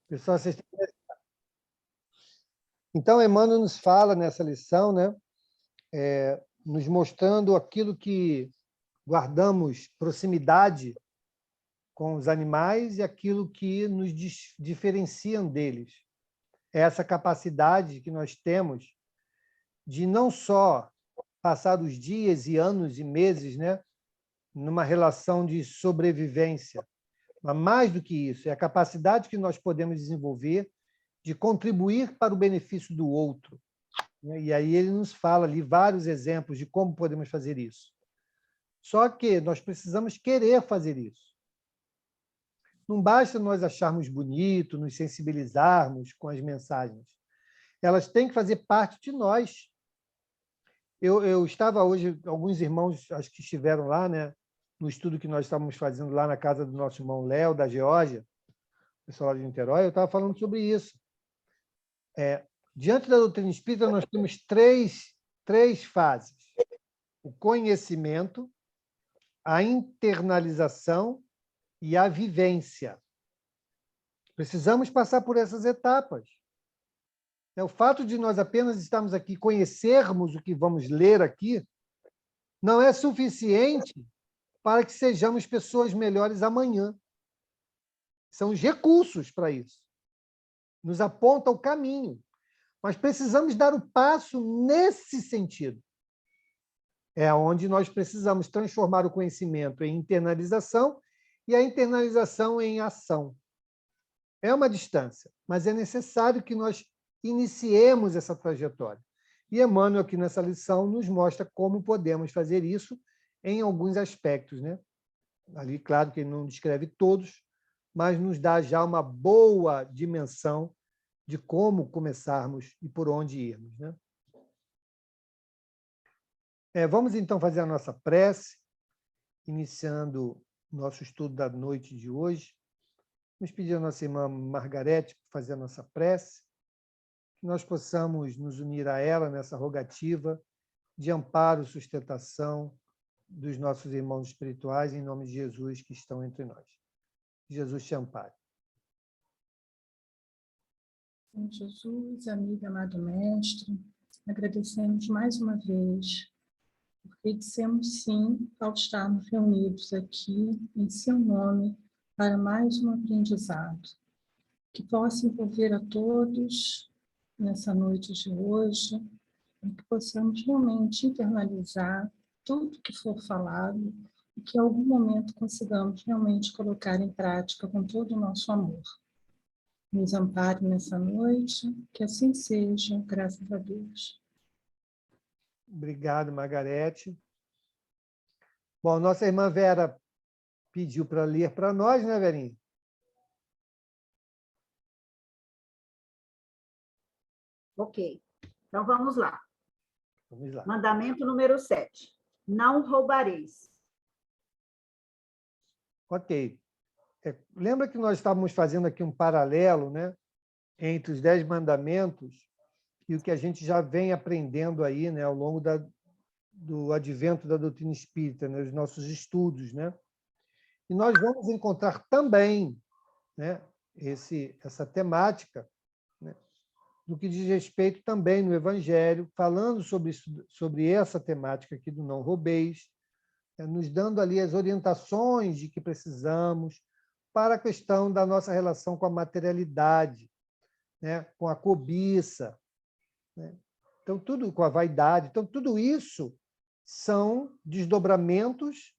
Pessoal, vocês... Então, Emmanuel nos fala nessa lição, né? Nos mostrando aquilo que guardamos proximidade com os animais e aquilo que nos diferenciam deles. É essa capacidade que nós temos de não só passar os dias e anos e meses, né, numa relação de sobrevivência, mas mais do que isso, é a capacidade que nós podemos desenvolver de contribuir para o benefício do outro. E aí ele nos fala ali vários exemplos de como podemos fazer isso. Só que nós precisamos querer fazer isso. Não basta nós acharmos bonito, nos sensibilizarmos com as mensagens. Elas têm que fazer parte de nós. Eu estava hoje, alguns irmãos, acho que estiveram lá, né, no estudo que nós estávamos fazendo lá na casa do nosso irmão Léo, da Geórgia, pessoal lá de Niterói, eu estava falando sobre isso. Diante da doutrina espírita, nós temos três fases: o conhecimento, a internalização e a vivência. Precisamos passar por essas etapas. O fato de nós apenas estarmos aqui, conhecermos o que vamos ler aqui, não é suficiente para que sejamos pessoas melhores amanhã. São os recursos para isso. Nos aponta o caminho. Mas precisamos dar o passo nesse sentido. É onde nós precisamos transformar o conhecimento em internalização e a internalização em ação. É uma distância, mas é necessário que nós iniciemos essa trajetória. E Emmanuel, aqui nessa lição, nos mostra como podemos fazer isso em alguns aspectos, né? Ali, claro que ele não descreve todos, mas nos dá já uma boa dimensão de como começarmos e por onde irmos, né? Vamos, então, fazer a nossa prece, iniciando o nosso estudo da noite de hoje. Vamos pedir à nossa irmã Margarete para fazer a nossa prece, que nós possamos nos unir a ela nessa rogativa de amparo e sustentação dos nossos irmãos espirituais, em nome de Jesus, que estão entre nós. Jesus te ampare. Jesus, amigo, amado mestre, agradecemos mais uma vez, porque dissemos sim ao estarmos reunidos aqui em seu nome para mais um aprendizado, que possa envolver a todos nessa noite de hoje, e que possamos realmente internalizar tudo que for falado e que em algum momento consigamos realmente colocar em prática com todo o nosso amor. Nos ampare nessa noite, que assim seja, graças a Deus. Obrigado, Margarete. Bom, nossa irmã Vera pediu para ler para nós, né, Verinha? Ok. Então, vamos lá. Vamos lá. Mandamento número 7. Não roubareis. Ok. Lembra que nós estávamos fazendo aqui um paralelo, né, entre os 10 mandamentos e o que a gente já vem aprendendo aí, né, ao longo do advento da doutrina espírita, né, os nossos estudos, né? E nós vamos encontrar também, né, essa temática, né, no que diz respeito também no Evangelho, falando sobre essa temática aqui do não roubeis, nos dando ali as orientações de que precisamos para a questão da nossa relação com a materialidade, né, com a cobiça, né? Então, tudo com a vaidade. Então, tudo isso são desdobramentos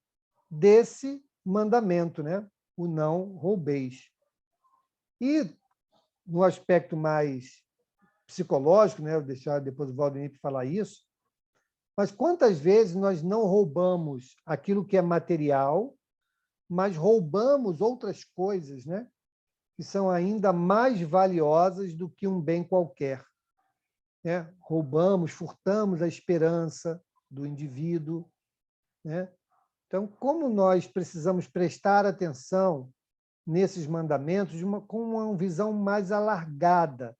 desse mandamento, né? O não roubeis. E, no aspecto mais psicológico, né? Vou deixar depois o Valdemir falar isso, mas quantas vezes nós não roubamos aquilo que é material, mas roubamos outras coisas, né, que são ainda mais valiosas do que um bem qualquer, né? Roubamos, furtamos a esperança do indivíduo, né? Então, como nós precisamos prestar atenção nesses mandamentos com uma visão mais alargada,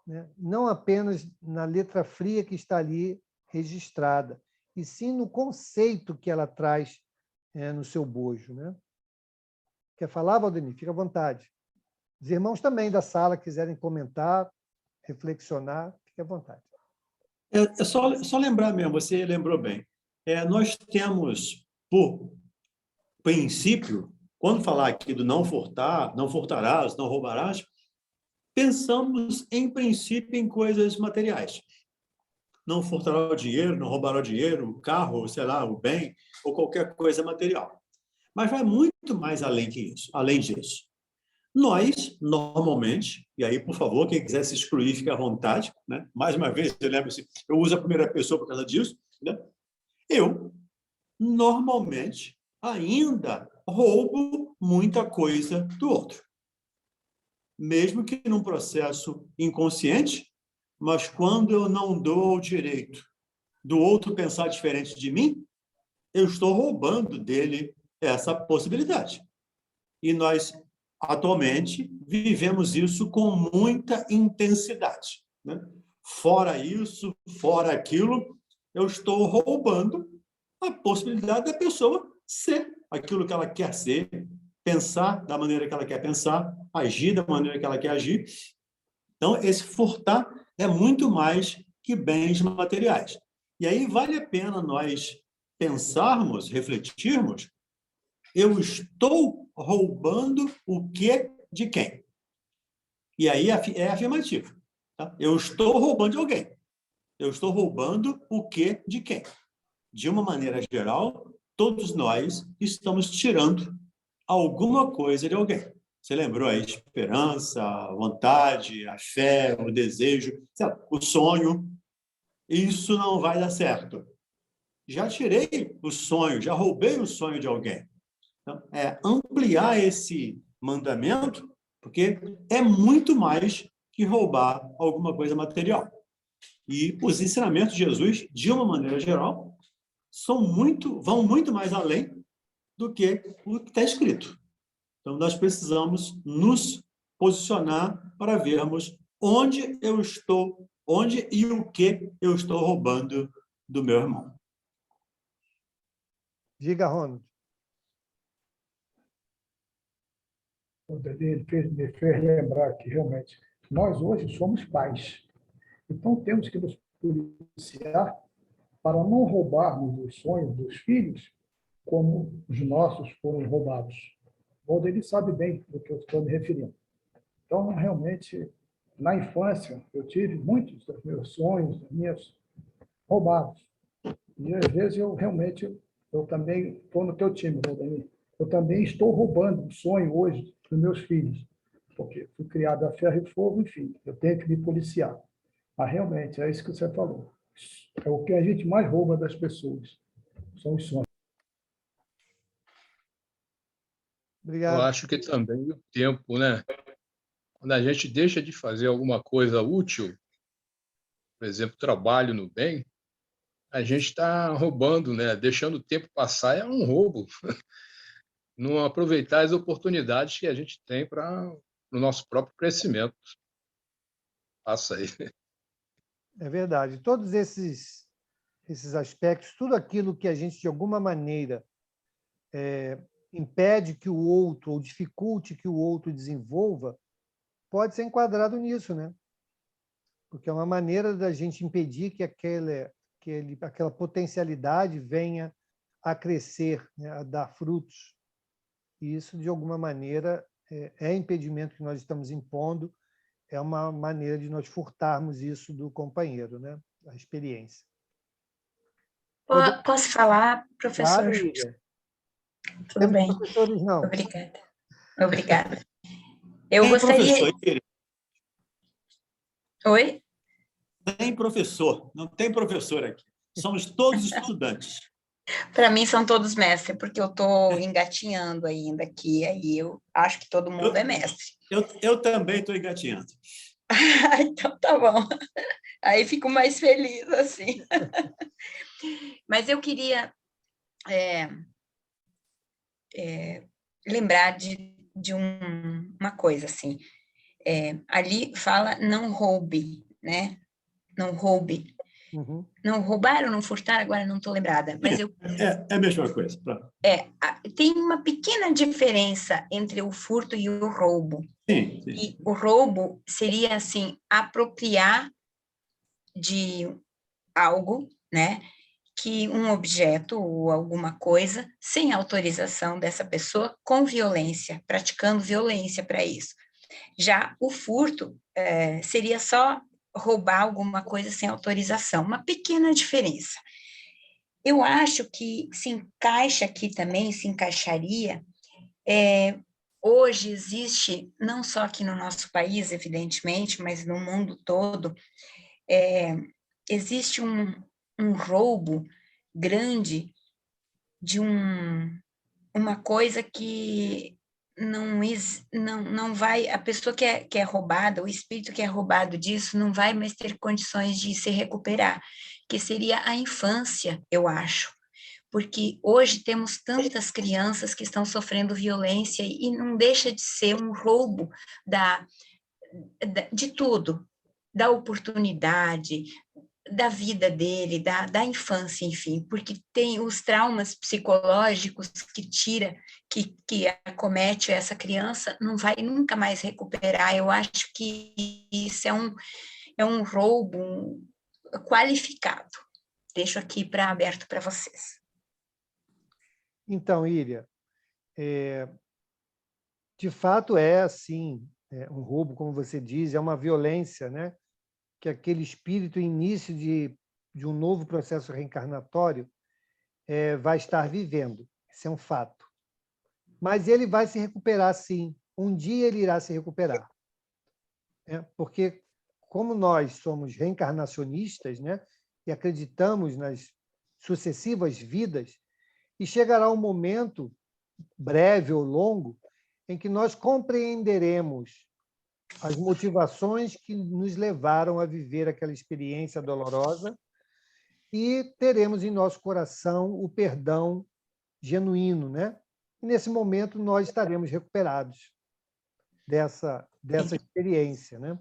né? Não apenas na letra fria que está ali registrada, e sim no conceito que ela traz no seu bojo, né? Quer falar, Valdemir? Fica à vontade. Os irmãos também da sala quiserem comentar, reflexionar, fique à vontade. É só lembrar mesmo, você lembrou bem. Nós temos, por princípio, quando falar aqui do não furtar, não furtarás, não roubarás, pensamos, em princípio, em coisas materiais. Não furtará o dinheiro, não roubará o dinheiro, o carro, sei lá, o bem, ou qualquer coisa material. Mas vai muito mais além que isso, além disso. Nós, normalmente, e aí, por favor, quem quiser se excluir, fique à vontade, né? Mais uma vez, eu lembro assim, eu uso a primeira pessoa por causa disso, né? Eu, normalmente, ainda roubo muita coisa do outro. Mesmo que num processo inconsciente, mas quando eu não dou o direito do outro pensar diferente de mim, eu estou roubando dele essa possibilidade. E nós, atualmente, vivemos isso com muita intensidade, né? Fora isso, fora aquilo, eu estou roubando a possibilidade da pessoa ser aquilo que ela quer ser, pensar da maneira que ela quer pensar, agir da maneira que ela quer agir. Então, esse furtar é muito mais que bens materiais. E aí vale a pena nós pensarmos, refletirmos, eu estou roubando o que de quem? E aí é afirmativo. Tá? Eu estou roubando de alguém. Eu estou roubando o que de quem? De uma maneira geral, todos nós estamos tirando alguma coisa de alguém. Você lembrou aí, esperança, a vontade, a fé, o desejo, o sonho. Isso não vai dar certo. Já tirei o sonho, já roubei o sonho de alguém. Então, ampliar esse mandamento, porque é muito mais que roubar alguma coisa material. E os ensinamentos de Jesus, de uma maneira geral, vão muito mais além do que o que está escrito. Então, nós precisamos nos posicionar para vermos onde eu estou, onde e o que eu estou roubando do meu irmão. Diga, Ronald. Ele me fez lembrar que, realmente, nós hoje somos pais. Então, temos que nos policiar para não roubarmos os sonhos dos filhos como os nossos foram roubados. O Valdir sabe bem do que eu estou me referindo. Então, realmente, na infância, eu tive muitos dos meus sonhos, das minhas roubados. E, às vezes, eu também estou no teu time, Valdir. Eu também estou roubando o sonho hoje dos meus filhos, porque fui criado a ferro e fogo, enfim, eu tenho que me policiar. Mas, realmente, é isso que você falou. É o que a gente mais rouba das pessoas, são os sonhos. Obrigado. Eu acho que também o tempo, né? Quando a gente deixa de fazer alguma coisa útil, por exemplo, trabalho no bem, a gente está roubando, né? Deixando o tempo passar é um roubo. Não aproveitar as oportunidades que a gente tem para o nosso próprio crescimento. Passa aí. É verdade. Todos esses aspectos, tudo aquilo que a gente, de alguma maneira, impede que o outro, ou dificulte que o outro desenvolva, pode ser enquadrado nisso, né? Porque é uma maneira da gente impedir que aquela potencialidade venha a crescer, né? A dar frutos. E isso, de alguma maneira, é impedimento que nós estamos impondo, é uma maneira de nós furtarmos isso do companheiro, né? A experiência. Posso falar, professor? Claro, Lívia. Tudo Temos bem. professores, não. Obrigada. Eu Tem gostaria... professor, querido. Oi? Tem professor, não tem professor aqui. Somos todos estudantes. Para mim são todos mestres, porque eu estou engatinhando ainda aqui, aí eu acho que todo mundo é mestre. Eu também estou engatinhando. Então tá bom. Aí fico mais feliz assim. Mas eu queria lembrar de uma coisa assim. Ali fala não roube, né? Não roube. Uhum. Não roubar ou não furtar, agora não estou lembrada, mas É a mesma coisa. tem uma pequena diferença entre o furto e o roubo. Sim, sim. E o roubo seria, assim, apropriar de algo, né? Que um objeto ou alguma coisa sem autorização dessa pessoa, com violência, praticando violência para isso. Já o furto seria só roubar alguma coisa sem autorização, uma pequena diferença. Eu acho que se encaixa aqui também, se encaixaria. Hoje existe, não só aqui no nosso país, evidentemente, mas no mundo todo, existe um roubo grande de uma coisa que não vai, a pessoa que é roubada, o espírito que é roubado disso, não vai mais ter condições de se recuperar, que seria a infância, eu acho. Porque hoje temos tantas crianças que estão sofrendo violência e não deixa de ser um roubo de tudo, da oportunidade, da vida dele, da infância, enfim, porque tem os traumas psicológicos que acomete essa criança, não vai nunca mais recuperar. Eu acho que isso é um roubo qualificado. Deixo aqui aberto para vocês. Então, Íria, de fato é assim, um roubo, como você diz, é uma violência, né? Que aquele espírito, início de um novo processo reencarnatório, vai estar vivendo. Isso é um fato. Mas ele vai se recuperar, sim. Um dia ele irá se recuperar. Porque, como nós somos reencarnacionistas, né? E acreditamos nas sucessivas vidas, e chegará um momento, breve ou longo, em que nós compreenderemos as motivações que nos levaram a viver aquela experiência dolorosa e teremos em nosso coração o perdão genuíno, né? E nesse momento nós estaremos recuperados dessa experiência, né?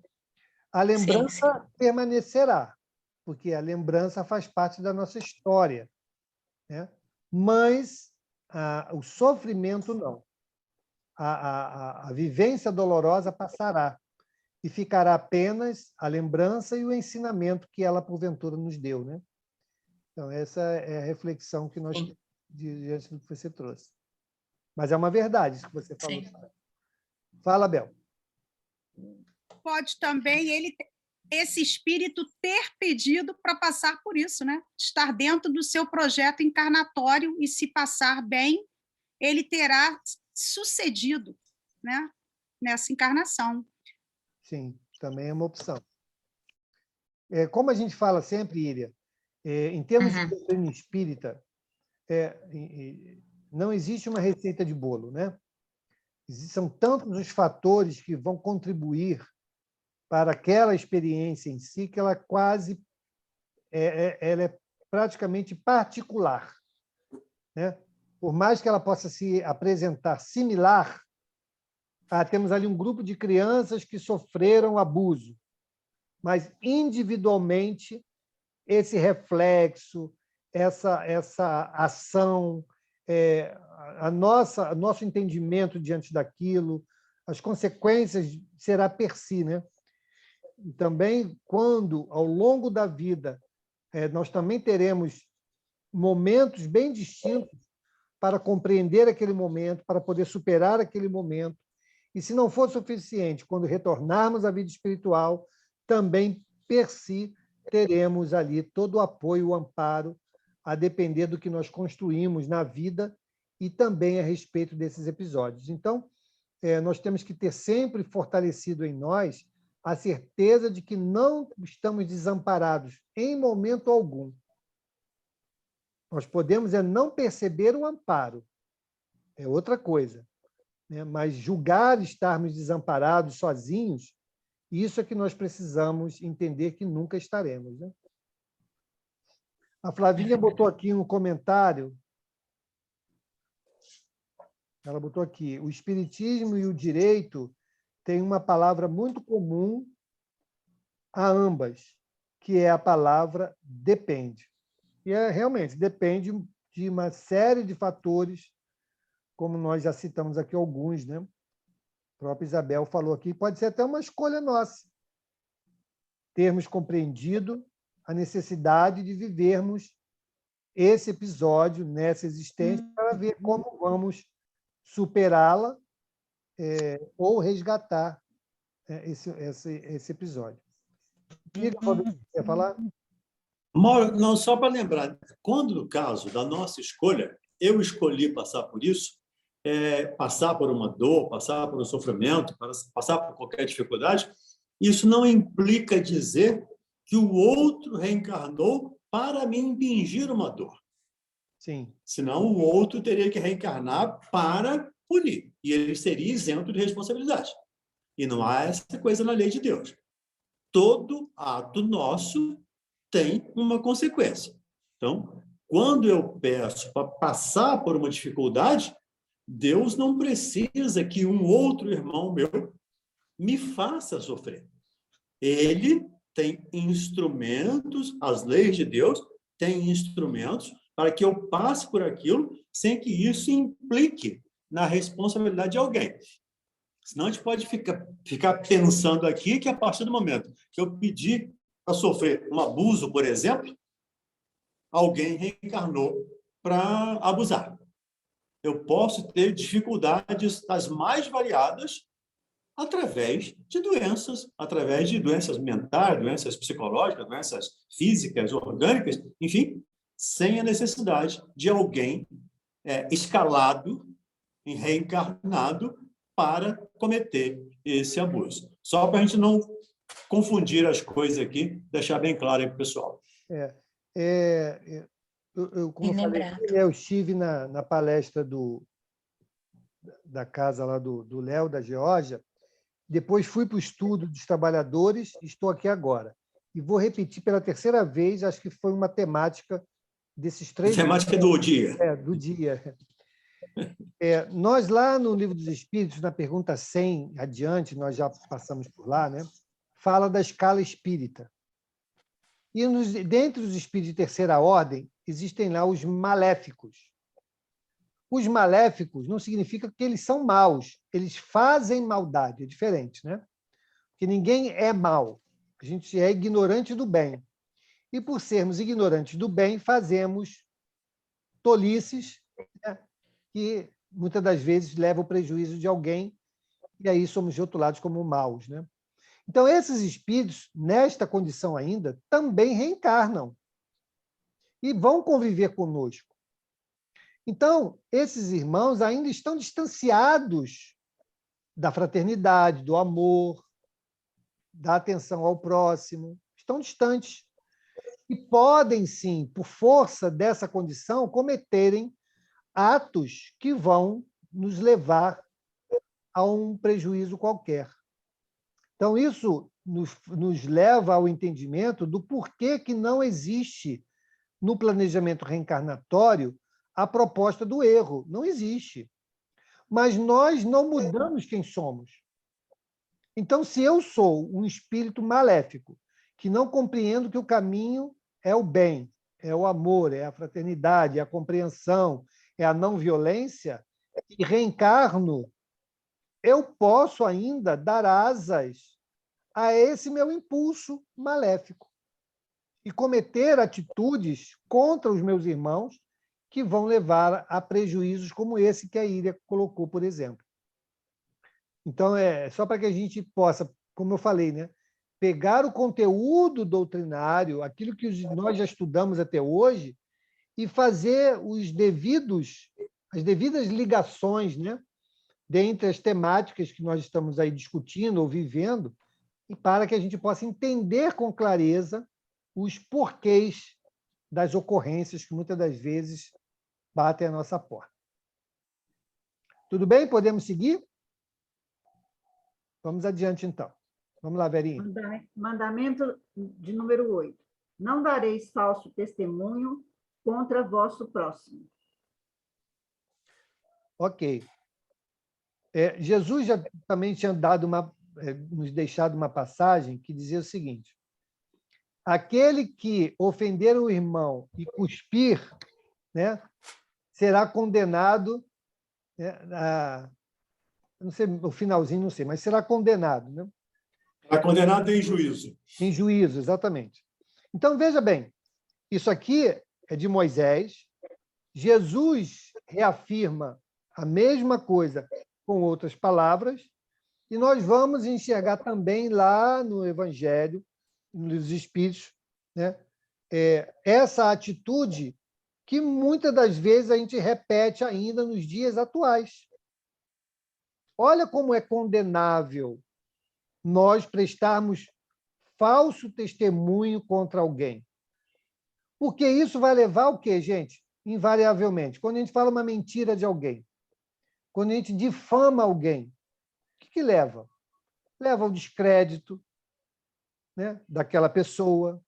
A lembrança permanecerá, porque a lembrança faz parte da nossa história, né? Mas o sofrimento não. A vivência dolorosa passará e ficará apenas a lembrança e o ensinamento que ela, porventura, nos deu, né? Então, essa é a reflexão que nós temos diante do que você trouxe. Mas é uma verdade isso que você falou. Sim. Fala, Bel. Pode também esse espírito ter pedido para passar por isso, né? Estar dentro do seu projeto encarnatório e, se passar bem, ele terá sucedido, né? Nessa encarnação. Sim, também é uma opção. Como a gente fala sempre, Íria, em termos de doutrina espírita, não existe uma receita de bolo, né? São tantos os fatores que vão contribuir para aquela experiência em si que ela ela é praticamente particular, né? Por mais que ela possa se apresentar similar, temos ali um grupo de crianças que sofreram abuso, mas individualmente esse reflexo, essa ação, nosso entendimento diante daquilo, as consequências será per si, né? E também, quando, ao longo da vida, nós também teremos momentos bem distintos para compreender aquele momento, para poder superar aquele momento. E, se não for suficiente, quando retornarmos à vida espiritual, também, per si, teremos ali todo o apoio, o amparo, a depender do que nós construímos na vida e também a respeito desses episódios. Então, nós temos que ter sempre fortalecido em nós a certeza de que não estamos desamparados em momento algum. Nós podemos não perceber o amparo, é outra coisa, né? Mas julgar estarmos desamparados, sozinhos, isso é que nós precisamos entender que nunca estaremos, né? A Flavinha botou aqui um comentário. Ela botou aqui: o espiritismo e o direito têm uma palavra muito comum a ambas, que é a palavra depende. E realmente depende de uma série de fatores, como nós já citamos aqui alguns, né? A própria Isabel falou aqui, pode ser até uma escolha nossa, termos compreendido a necessidade de vivermos esse episódio nessa existência para ver como vamos superá-la ou resgatar esse episódio. Diga, Rodrigo, quer falar? Mauro, não, só para lembrar, quando no caso da nossa escolha, eu escolhi passar por isso, passar por uma dor, passar por um sofrimento, passar por qualquer dificuldade, isso não implica dizer que o outro reencarnou para me impingir uma dor. Sim. Senão o outro teria que reencarnar para punir, e ele seria isento de responsabilidade. E não há essa coisa na lei de Deus. Todo ato nosso tem uma consequência. Então, quando eu peço para passar por uma dificuldade, Deus não precisa que um outro irmão meu me faça sofrer. Ele tem instrumentos, as leis de Deus têm instrumentos para que eu passe por aquilo sem que isso implique na responsabilidade de alguém. Senão a gente pode ficar pensando aqui que a partir do momento que eu pedir para sofrer um abuso, por exemplo, alguém reencarnou para abusar. Eu posso ter dificuldades das mais variadas através de doenças mentais, doenças psicológicas, doenças físicas, orgânicas, enfim, sem a necessidade de alguém escalado, reencarnado, para cometer esse abuso. Só para a gente não confundir as coisas aqui, deixar bem claro aí para o pessoal. Como eu falei, eu estive na palestra da casa lá do Léo, da Geórgia, depois fui para o estudo dos trabalhadores e estou aqui agora. E vou repetir pela terceira vez, acho que foi uma temática desses 3 temática do dia. Do dia. Nós, lá no Livro dos Espíritos, na pergunta 100 adiante, nós já passamos por lá, né? Fala da escala espírita. E dentre os espíritos de terceira ordem, existem lá os maléficos. Os maléficos não significa que eles são maus, eles fazem maldade, é diferente, né? Porque ninguém é mau, a gente é ignorante do bem. E, por sermos ignorantes do bem, fazemos tolices, né? Que muitas das vezes levam ao prejuízo de alguém, e aí somos rotulados como maus, né? Então, esses espíritos, nesta condição ainda, também reencarnam e vão conviver conosco. Então, esses irmãos ainda estão distanciados da fraternidade, do amor, da atenção ao próximo, estão distantes. E podem, sim, por força dessa condição, cometerem atos que vão nos levar a um prejuízo qualquer. Então, isso nos leva ao entendimento do porquê que não existe no planejamento reencarnatório a proposta do erro. Não existe. Mas nós não mudamos quem somos. Então, se eu sou um espírito maléfico, que não compreendo que o caminho é o bem, é o amor, é a fraternidade, é a compreensão, é a não violência, e reencarno, eu posso ainda dar asas a esse meu impulso maléfico e cometer atitudes contra os meus irmãos que vão levar a prejuízos como esse que a Íria colocou, por exemplo. Então, só para que a gente possa, como eu falei, né, pegar o conteúdo doutrinário, aquilo que nós já estudamos até hoje, e fazer as devidas ligações, né, dentre as temáticas que nós estamos aí discutindo ou vivendo, e para que a gente possa entender com clareza os porquês das ocorrências que muitas das vezes batem à nossa porta. Tudo bem? Podemos seguir? Vamos adiante, então. Vamos lá, Verinha. Mandamento de número 8. Não dareis falso testemunho contra vosso próximo. Ok. Jesus já também tinha nos deixado uma passagem que dizia o seguinte: aquele que ofender o irmão e cuspir, né, será condenado, né, não sei o finalzinho, não sei, mas será condenado, né? Está condenado em juízo. Em juízo, exatamente. Então, veja bem, isso aqui é de Moisés. Jesus reafirma a mesma coisa com outras palavras, e nós vamos enxergar também lá no Evangelho, nos Espíritos, né, essa atitude que muitas das vezes a gente repete ainda nos dias atuais. Olha como é condenável nós prestarmos falso testemunho contra alguém. Porque isso vai levar ao quê, gente? Invariavelmente. Quando a gente fala uma mentira de alguém, quando a gente difama alguém, o que leva? Leva ao descrédito, né, daquela pessoa.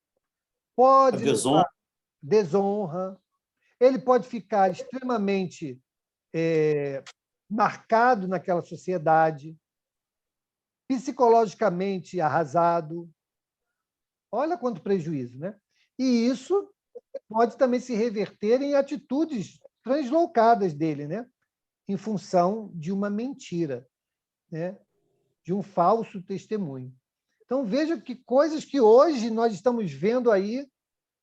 Pode levar desonra. Ele pode ficar extremamente marcado naquela sociedade, psicologicamente arrasado. Olha quanto prejuízo, né? E isso pode também se reverter em atitudes translocadas dele, né? Em função de uma mentira, né? De um falso testemunho. Então, veja que coisas que hoje nós estamos vendo aí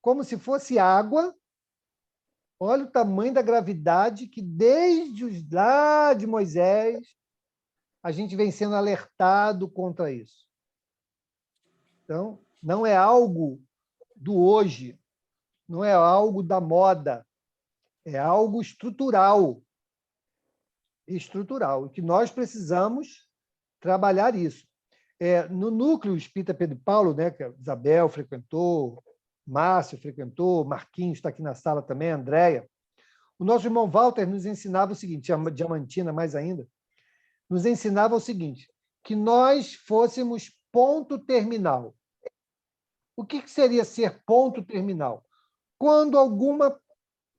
como se fosse água. Olha o tamanho da gravidade que, desde os lá de Moisés, a gente vem sendo alertado contra isso. Então, não é algo do hoje, não é algo da moda, é algo estrutural. Estrutural, e que nós precisamos trabalhar isso. No núcleo espírita Pedro e Paulo, né, que a Isabel frequentou, Márcio frequentou, Marquinhos está aqui na sala também, Andréia, o nosso irmão Walter nos ensinava o seguinte, a Diamantina mais ainda, nos ensinava o seguinte, que nós fôssemos ponto terminal. O que seria ser ponto terminal? Quando alguma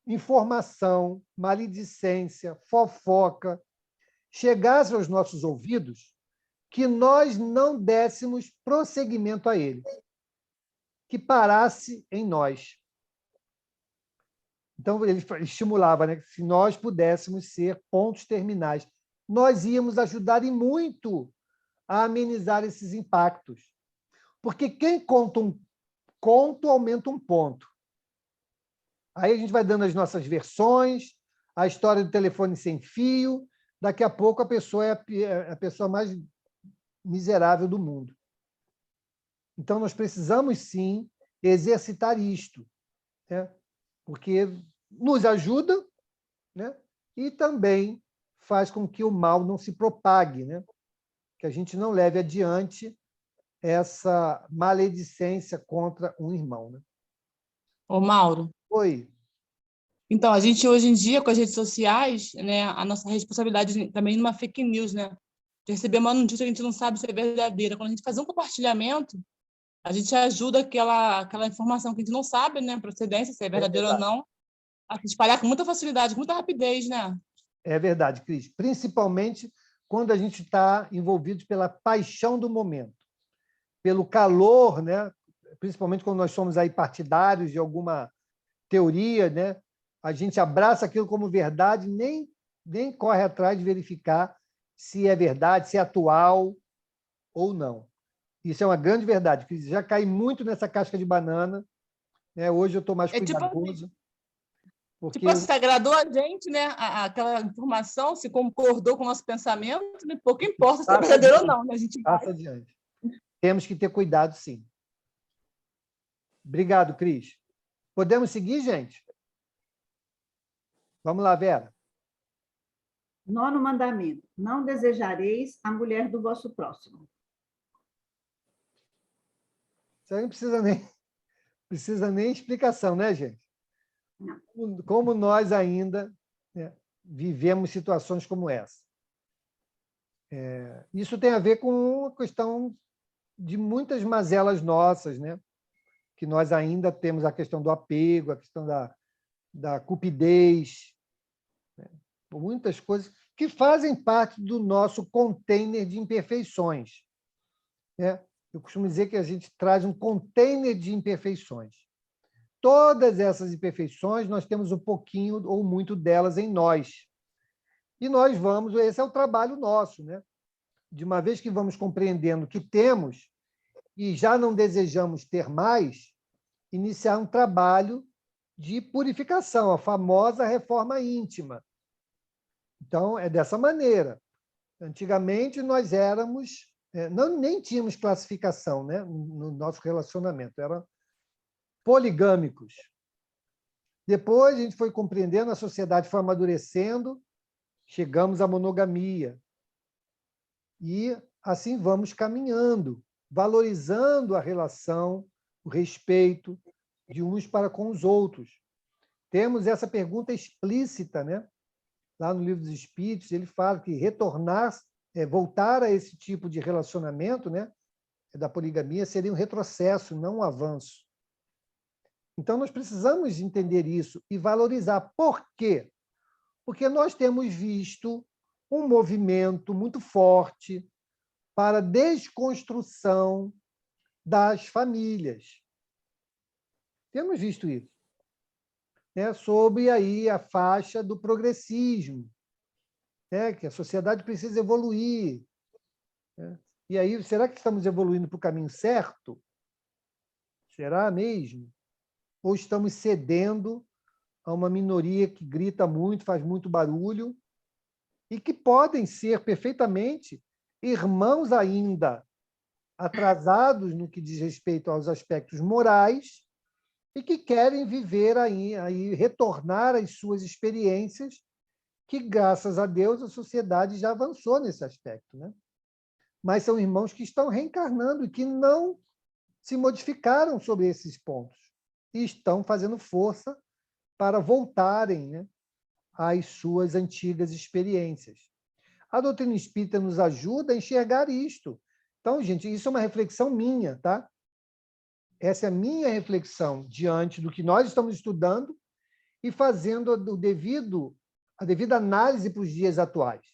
informação, maledicência, fofoca chegasse aos nossos ouvidos, que nós não dessemos prosseguimento a ele, que parasse em nós. Então, ele estimulava, né, que se nós pudéssemos ser pontos terminais, nós íamos ajudar e muito a amenizar esses impactos. Porque quem conta um conto aumenta um ponto. Aí a gente vai dando as nossas versões, a história do telefone sem fio, daqui a pouco a pessoa é a pessoa mais miserável do mundo. Então, nós precisamos, sim, exercitar isto, né? Porque nos ajuda, né? E também faz com que o mal não se propague, né? Que a gente não leve adiante essa maledicência contra um irmão. Né? Ô, Mauro. Oi. Então, a gente hoje em dia, com as redes sociais, né, a nossa responsabilidade também numa fake news, né? De receber uma notícia que a gente não sabe se é verdadeira. Quando a gente faz um compartilhamento, a gente ajuda aquela informação que a gente não sabe, né, procedência, se é verdadeira ou não, a se espalhar com muita facilidade, com muita rapidez, né? É verdade, Cris. Principalmente quando a gente está envolvido pela paixão do momento, pelo calor, né? Principalmente quando nós somos aí partidários de alguma teoria, né? A gente abraça aquilo como verdade, nem corre atrás de verificar se é verdade, se é atual ou não. Isso é uma grande verdade, Cris. Já caí muito nessa casca de banana, né? Hoje eu estou mais cuidadoso. Porque tipo, se agradou a gente, né? Aquela informação, se concordou com o nosso pensamento, né? Pouco importa se é verdadeiro ou não, né? A gente passa adiante. Temos que ter cuidado, sim. Obrigado, Cris. Podemos seguir, gente? Vamos lá, Vera. 9º mandamento. Não desejareis a mulher do vosso próximo. Isso aí não precisa nem explicação, né, gente? Não. Como nós ainda, né, vivemos situações como essa. Isso tem a ver com a questão de muitas mazelas nossas, né? Que nós ainda temos a questão do apego, a questão da cupidez, né? Muitas coisas que fazem parte do nosso container de imperfeições, né? Eu costumo dizer que a gente traz um container de imperfeições. Todas essas imperfeições, nós temos um pouquinho ou muito delas em nós. E nós vamos, esse é o trabalho nosso, né? De uma vez que vamos compreendendo que temos e já não desejamos ter mais, iniciar um trabalho de purificação, a famosa reforma íntima. Então, é dessa maneira. Antigamente, nós éramos, nem tínhamos classificação, né, no nosso relacionamento, eram poligâmicos. Depois, a gente foi compreendendo, a sociedade foi amadurecendo, chegamos à monogamia. E assim vamos caminhando, valorizando a relação, o respeito de uns para com os outros. Temos essa pergunta explícita, né? Lá no Livro dos Espíritos, ele fala que retornar, voltar a esse tipo de relacionamento, né, da poligamia, seria um retrocesso, não um avanço. Então, nós precisamos entender isso e valorizar. Por quê? Porque nós temos visto um movimento muito forte para a desconstrução das famílias. Temos visto isso. Sobre aí a faixa do progressismo, que a sociedade precisa evoluir. E aí, será que estamos evoluindo para o caminho certo? Será mesmo? Ou estamos cedendo a uma minoria que grita muito, faz muito barulho, e que podem ser perfeitamente irmãos ainda atrasados no que diz respeito aos aspectos morais, e que querem viver aí retornar às suas experiências, que, graças a Deus, a sociedade já avançou nesse aspecto, né? Mas são irmãos que estão reencarnando e que não se modificaram sobre esses pontos e estão fazendo força para voltarem, né, às suas antigas experiências. A doutrina espírita nos ajuda a enxergar isto. Então, gente, isso é uma reflexão minha, tá? Essa é a minha reflexão diante do que nós estamos estudando e fazendo a devida análise para os dias atuais.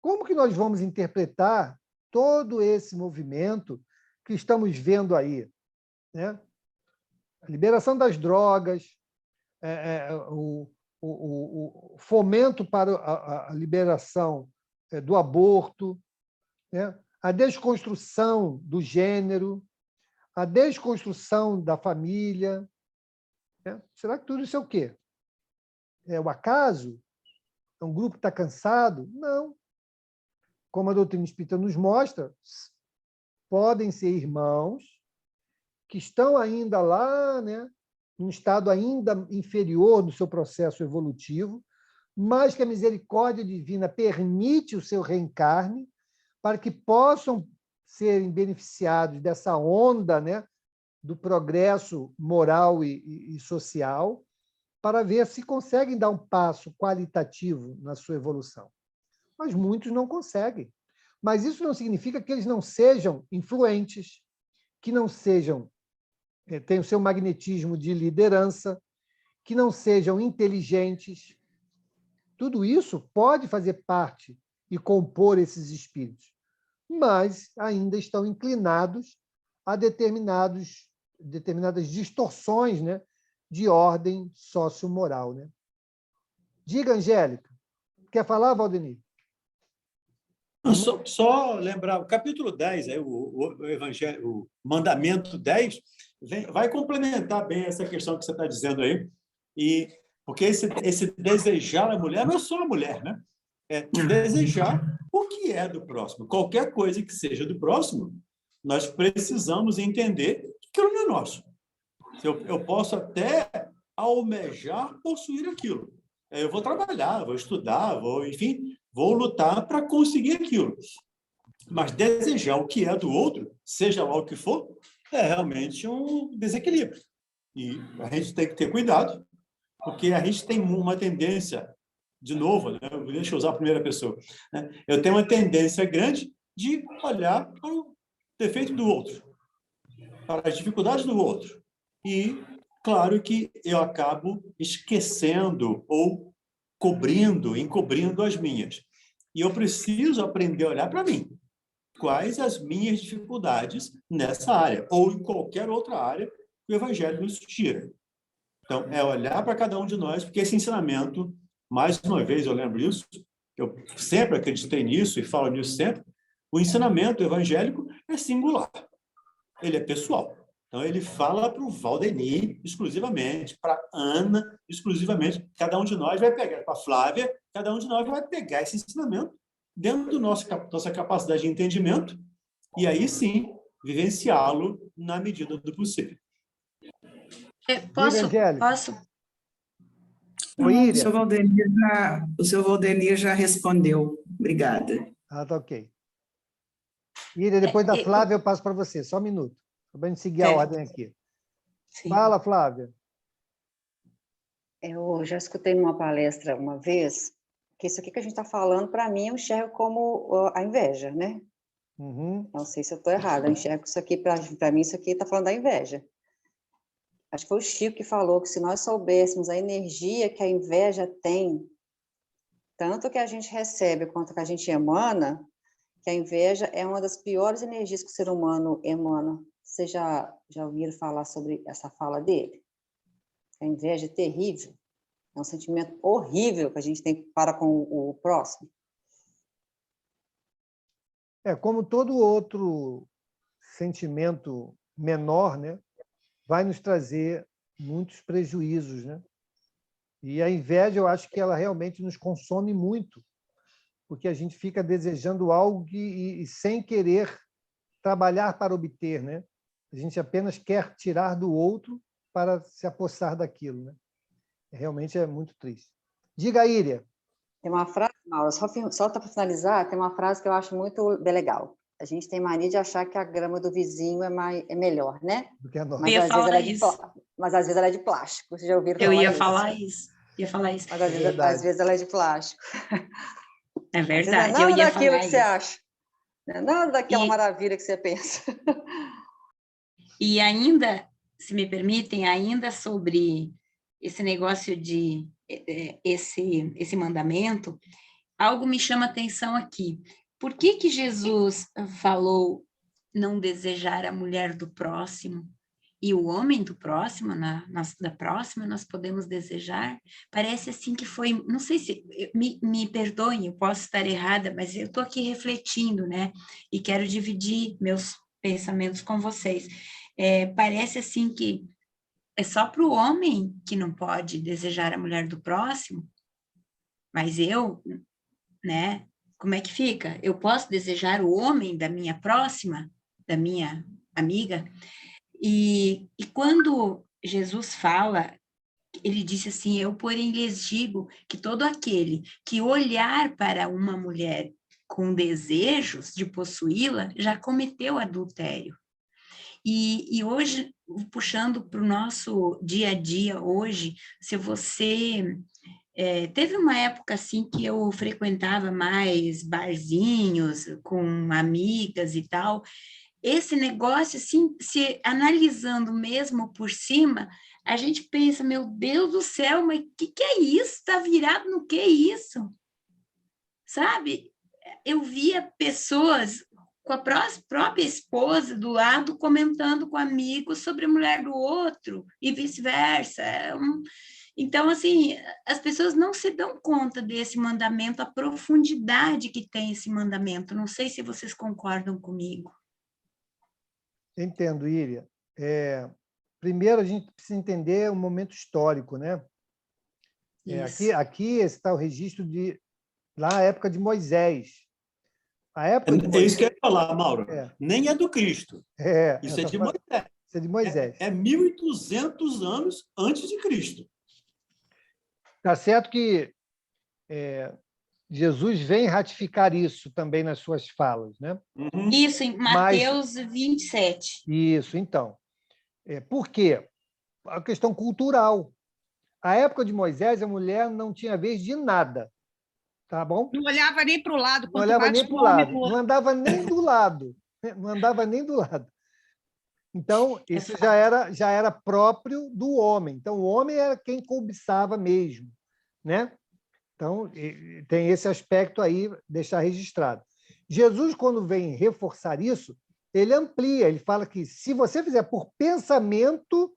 Como que nós vamos interpretar todo esse movimento que estamos vendo aí, né? A liberação das drogas, o fomento para a liberação do aborto, né? A desconstrução do gênero, a desconstrução da família. Né? Será que tudo isso é o quê? É o acaso? É um grupo que está cansado? Não. Como a doutrina espírita nos mostra, podem ser irmãos que estão ainda lá, né, num estado ainda inferior no seu processo evolutivo, mas que a misericórdia divina permite o seu reencarne para que possam serem beneficiados dessa onda, né, do progresso moral e social, para ver se conseguem dar um passo qualitativo na sua evolução. Mas muitos não conseguem. Mas isso não significa que eles não sejam influentes, que não sejam, tenham o seu magnetismo de liderança, que não sejam inteligentes. Tudo isso pode fazer parte e compor esses espíritos, mas ainda estão inclinados a determinadas distorções, né, de ordem sociomoral, né? Diga, Angélica. Quer falar, Valdemir? Só lembrar, o capítulo 10, o Evangelho, o mandamento 10, vai complementar bem essa questão que você está dizendo aí, porque esse desejar a mulher não é só a mulher, né? É desejar o que é do próximo. Qualquer coisa que seja do próximo, nós precisamos entender que aquilo não é nosso. Eu posso até almejar possuir aquilo. Eu vou trabalhar, vou estudar, enfim, vou lutar para conseguir aquilo. Mas desejar o que é do outro, seja lá o que for, é realmente um desequilíbrio. E a gente tem que ter cuidado, porque a gente tem uma tendência, de novo, né? Deixa eu usar a primeira pessoa, né? Eu tenho uma tendência grande de olhar para o defeito do outro, para as dificuldades do outro. E, claro que eu acabo esquecendo ou encobrindo as minhas. E eu preciso aprender a olhar para mim. quais as minhas dificuldades nessa área, ou em qualquer outra área que o Evangelho nos tira. Então, é olhar para cada um de nós, porque esse ensinamento, mais uma vez, eu lembro isso, eu sempre acreditei nisso e falo nisso sempre, o ensinamento evangélico é singular, ele é pessoal. Então, ele fala para o Valdemir exclusivamente, para a Ana exclusivamente. Cada um de nós vai pegar, para a Flávia, cada um de nós vai pegar esse ensinamento dentro da nossa capacidade de entendimento e aí sim vivenciá-lo na medida do possível. Posso? Oi, Não, Íria. o seu Valdemir já respondeu. Obrigada. Ah, tá ok. Íria, depois da Flávia eu passo para você. Só um minuto, para a gente seguir a ordem aqui. Sim. Fala, Flávia. Eu já escutei numa palestra uma vez que isso aqui que a gente está falando, para mim, eu enxergo como a inveja, né? Uhum. Não sei se eu estou errada, eu enxergo isso aqui, para mim, isso aqui está falando da inveja. Acho que foi o Chico que falou que se nós soubéssemos a energia que a inveja tem, tanto que a gente recebe quanto que a gente emana, que a inveja é uma das piores energias que o ser humano emana. Vocês já ouviram falar sobre essa fala dele? A inveja é terrível. É um sentimento horrível que a gente tem para com o próximo. Como todo outro sentimento menor, né, vai nos trazer muitos prejuízos, né? E a inveja, eu acho que ela realmente nos consome muito, porque a gente fica desejando algo e sem querer trabalhar para obter, né? A gente apenas quer tirar do outro para se apossar daquilo, né? Realmente é muito triste. Diga, Íria. Tem uma frase, Mauro, só para finalizar, tem uma frase que eu acho muito legal. A gente tem mania de achar que a grama do vizinho é melhor, né? Do que a nossa. Mas às vezes ela é de plástico. Vocês já ouviram falar Eu ia isso? falar isso. Mas às vezes ela é de plástico. É verdade. Não é nada daquilo que você acha. Não é nada daquela maravilha que você pensa. E ainda, se me permitem, ainda sobre esse negócio de esse mandamento, algo me chama atenção aqui. Por que Jesus falou não desejar a mulher do próximo e o homem do próximo, da próxima, nós podemos desejar? Parece assim que foi, não sei se, me perdoem, eu posso estar errada, mas eu estou aqui refletindo, né? E quero dividir meus pensamentos com vocês. Parece assim que é só para o homem que não pode desejar a mulher do próximo, mas eu, né? Como é que fica? Eu posso desejar o homem da minha próxima, da minha amiga? E quando Jesus fala, ele disse assim, eu, porém, lhes digo que todo aquele que olhar para uma mulher com desejos de possuí-la, já cometeu adultério. E hoje, puxando para o nosso dia a dia hoje, se você... teve uma época assim que eu frequentava mais barzinhos com amigas e tal. Esse negócio, assim, se analisando mesmo por cima, a gente pensa, meu Deus do céu, mas o que é isso? Está virado no que é isso? Sabe? Eu via pessoas com a própria esposa do lado comentando com amigos sobre a mulher do outro e vice-versa. Então, assim, as pessoas não se dão conta desse mandamento, a profundidade que tem esse mandamento. Não sei se vocês concordam comigo. Entendo, Íria. Primeiro, a gente precisa entender o momento histórico, né? Aqui está o registro na época de Moisés. A época de Moisés, isso que eu ia falar, Mauro. Nem é do Cristo. Isso é de Moisés. Isso é de Moisés. É 1.200 anos antes de Cristo. Está certo que Jesus vem ratificar isso também nas suas falas, né? Uhum. Isso, em Mateus 27. Isso, então. Por quê? A questão cultural. A época de Moisés, a mulher não tinha vez de nada. Tá bom? Não olhava nem para o lado. Não olhava nem para o lado. Não andava nem do lado. Não andava nem do lado. Então, isso já era próprio do homem. Então, o homem era quem cobiçava mesmo, né? Então, tem esse aspecto aí, deixar registrado. Jesus, quando vem reforçar isso, ele amplia, ele fala que se você fizer por pensamento,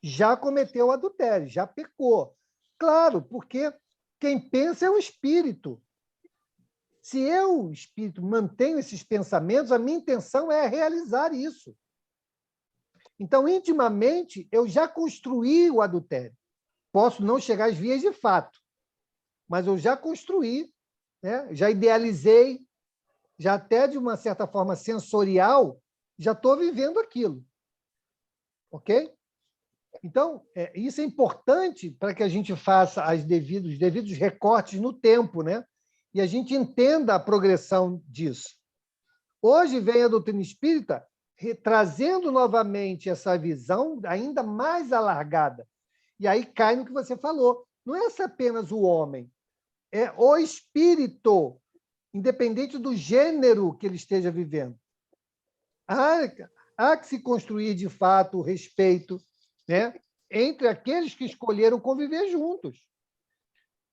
já cometeu adultério, já pecou. Claro, porque quem pensa é o espírito. Se eu, espírito, mantenho esses pensamentos, a minha intenção é realizar isso. Então, intimamente, eu já construí o adultério. Posso não chegar às vias de fato, mas eu já construí, né? Já idealizei, já até de uma certa forma sensorial, já estou vivendo aquilo. Ok? Então, isso é importante para que a gente faça os devidos recortes no tempo, né? E a gente entenda a progressão disso. Hoje vem a doutrina espírita trazendo novamente essa visão ainda mais alargada. E aí cai no que você falou. Não é apenas o homem, é o espírito, independente do gênero que ele esteja vivendo. Há que se construir, de fato, o respeito, né, entre aqueles que escolheram conviver juntos.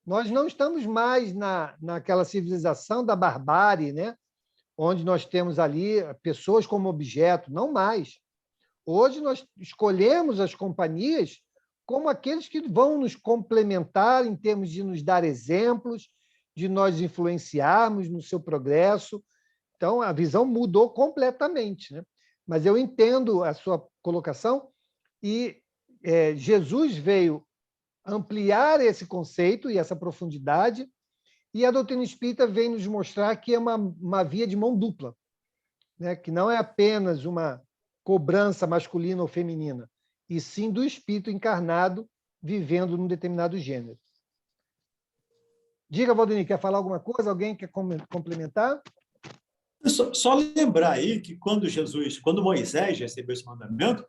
Nós não estamos mais naquela civilização da barbárie, né, onde nós temos ali pessoas como objeto, não mais. Hoje nós escolhemos as companhias como aqueles que vão nos complementar em termos de nos dar exemplos, de nós influenciarmos no seu progresso. Então, a visão mudou completamente, né? Mas eu entendo a sua colocação e Jesus veio ampliar esse conceito e essa profundidade, e a doutrina espírita vem nos mostrar que é uma via de mão dupla, né? Que não é apenas uma cobrança masculina ou feminina, e sim do espírito encarnado vivendo num determinado gênero. Diga, Valdemir, quer falar alguma coisa? Alguém quer complementar? Só lembrar aí que quando Moisés recebeu esse mandamento,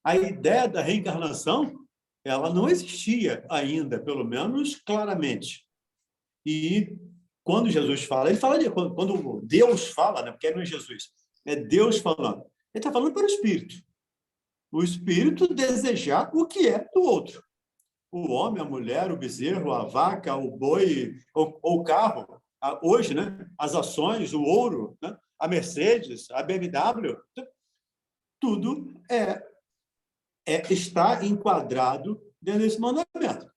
a ideia da reencarnação ela não existia ainda, pelo menos claramente. E quando Jesus fala, ele fala quando Deus fala, né? Porque não é Jesus, é Deus falando. Ele está falando para o espírito. O espírito desejar o que é do outro. O homem, a mulher, o bezerro, a vaca, o boi, ou o carro. Hoje, né? As ações, o ouro, né? A Mercedes, a BMW, tudo está enquadrado dentro desse mandamento.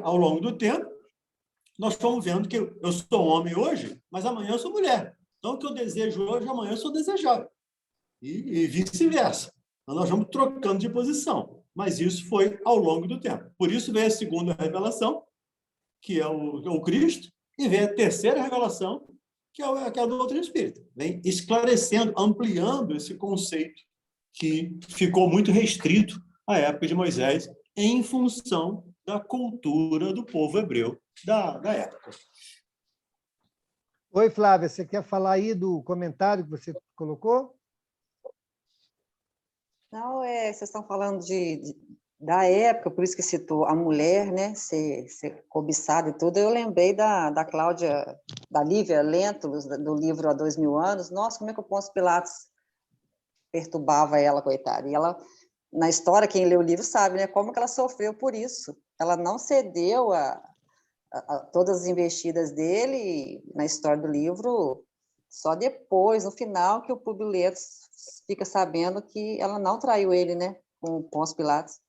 Ao longo do tempo, nós estamos vendo que eu sou homem hoje, mas amanhã eu sou mulher. Então, o que eu desejo hoje, amanhã eu sou desejado. E vice-versa. Então, nós vamos trocando de posição. Mas isso foi ao longo do tempo. Por isso veio a segunda revelação, que é o Cristo, e vem a terceira revelação, que é a doutrina espírita. Vem esclarecendo, ampliando esse conceito que ficou muito restrito à época de Moisés, em função da cultura do povo hebreu da época. Oi, Flávia, você quer falar aí do comentário que você colocou? Não, vocês estão falando da época, por isso que citou a mulher, né, ser cobiçada e tudo. Eu lembrei da Cláudia, da Lívia Lentulus, do livro Há 2000 Anos. Nossa, como é que o Pôncio Pilatos perturbava ela, coitada. E ela, na história, quem lê o livro sabe, né, como que ela sofreu por isso. Ela não cedeu a todas as investidas dele, na história do livro, só depois, no final, que o Públio Leto fica sabendo que ela não traiu ele, né, com o Pôncio Pilatos.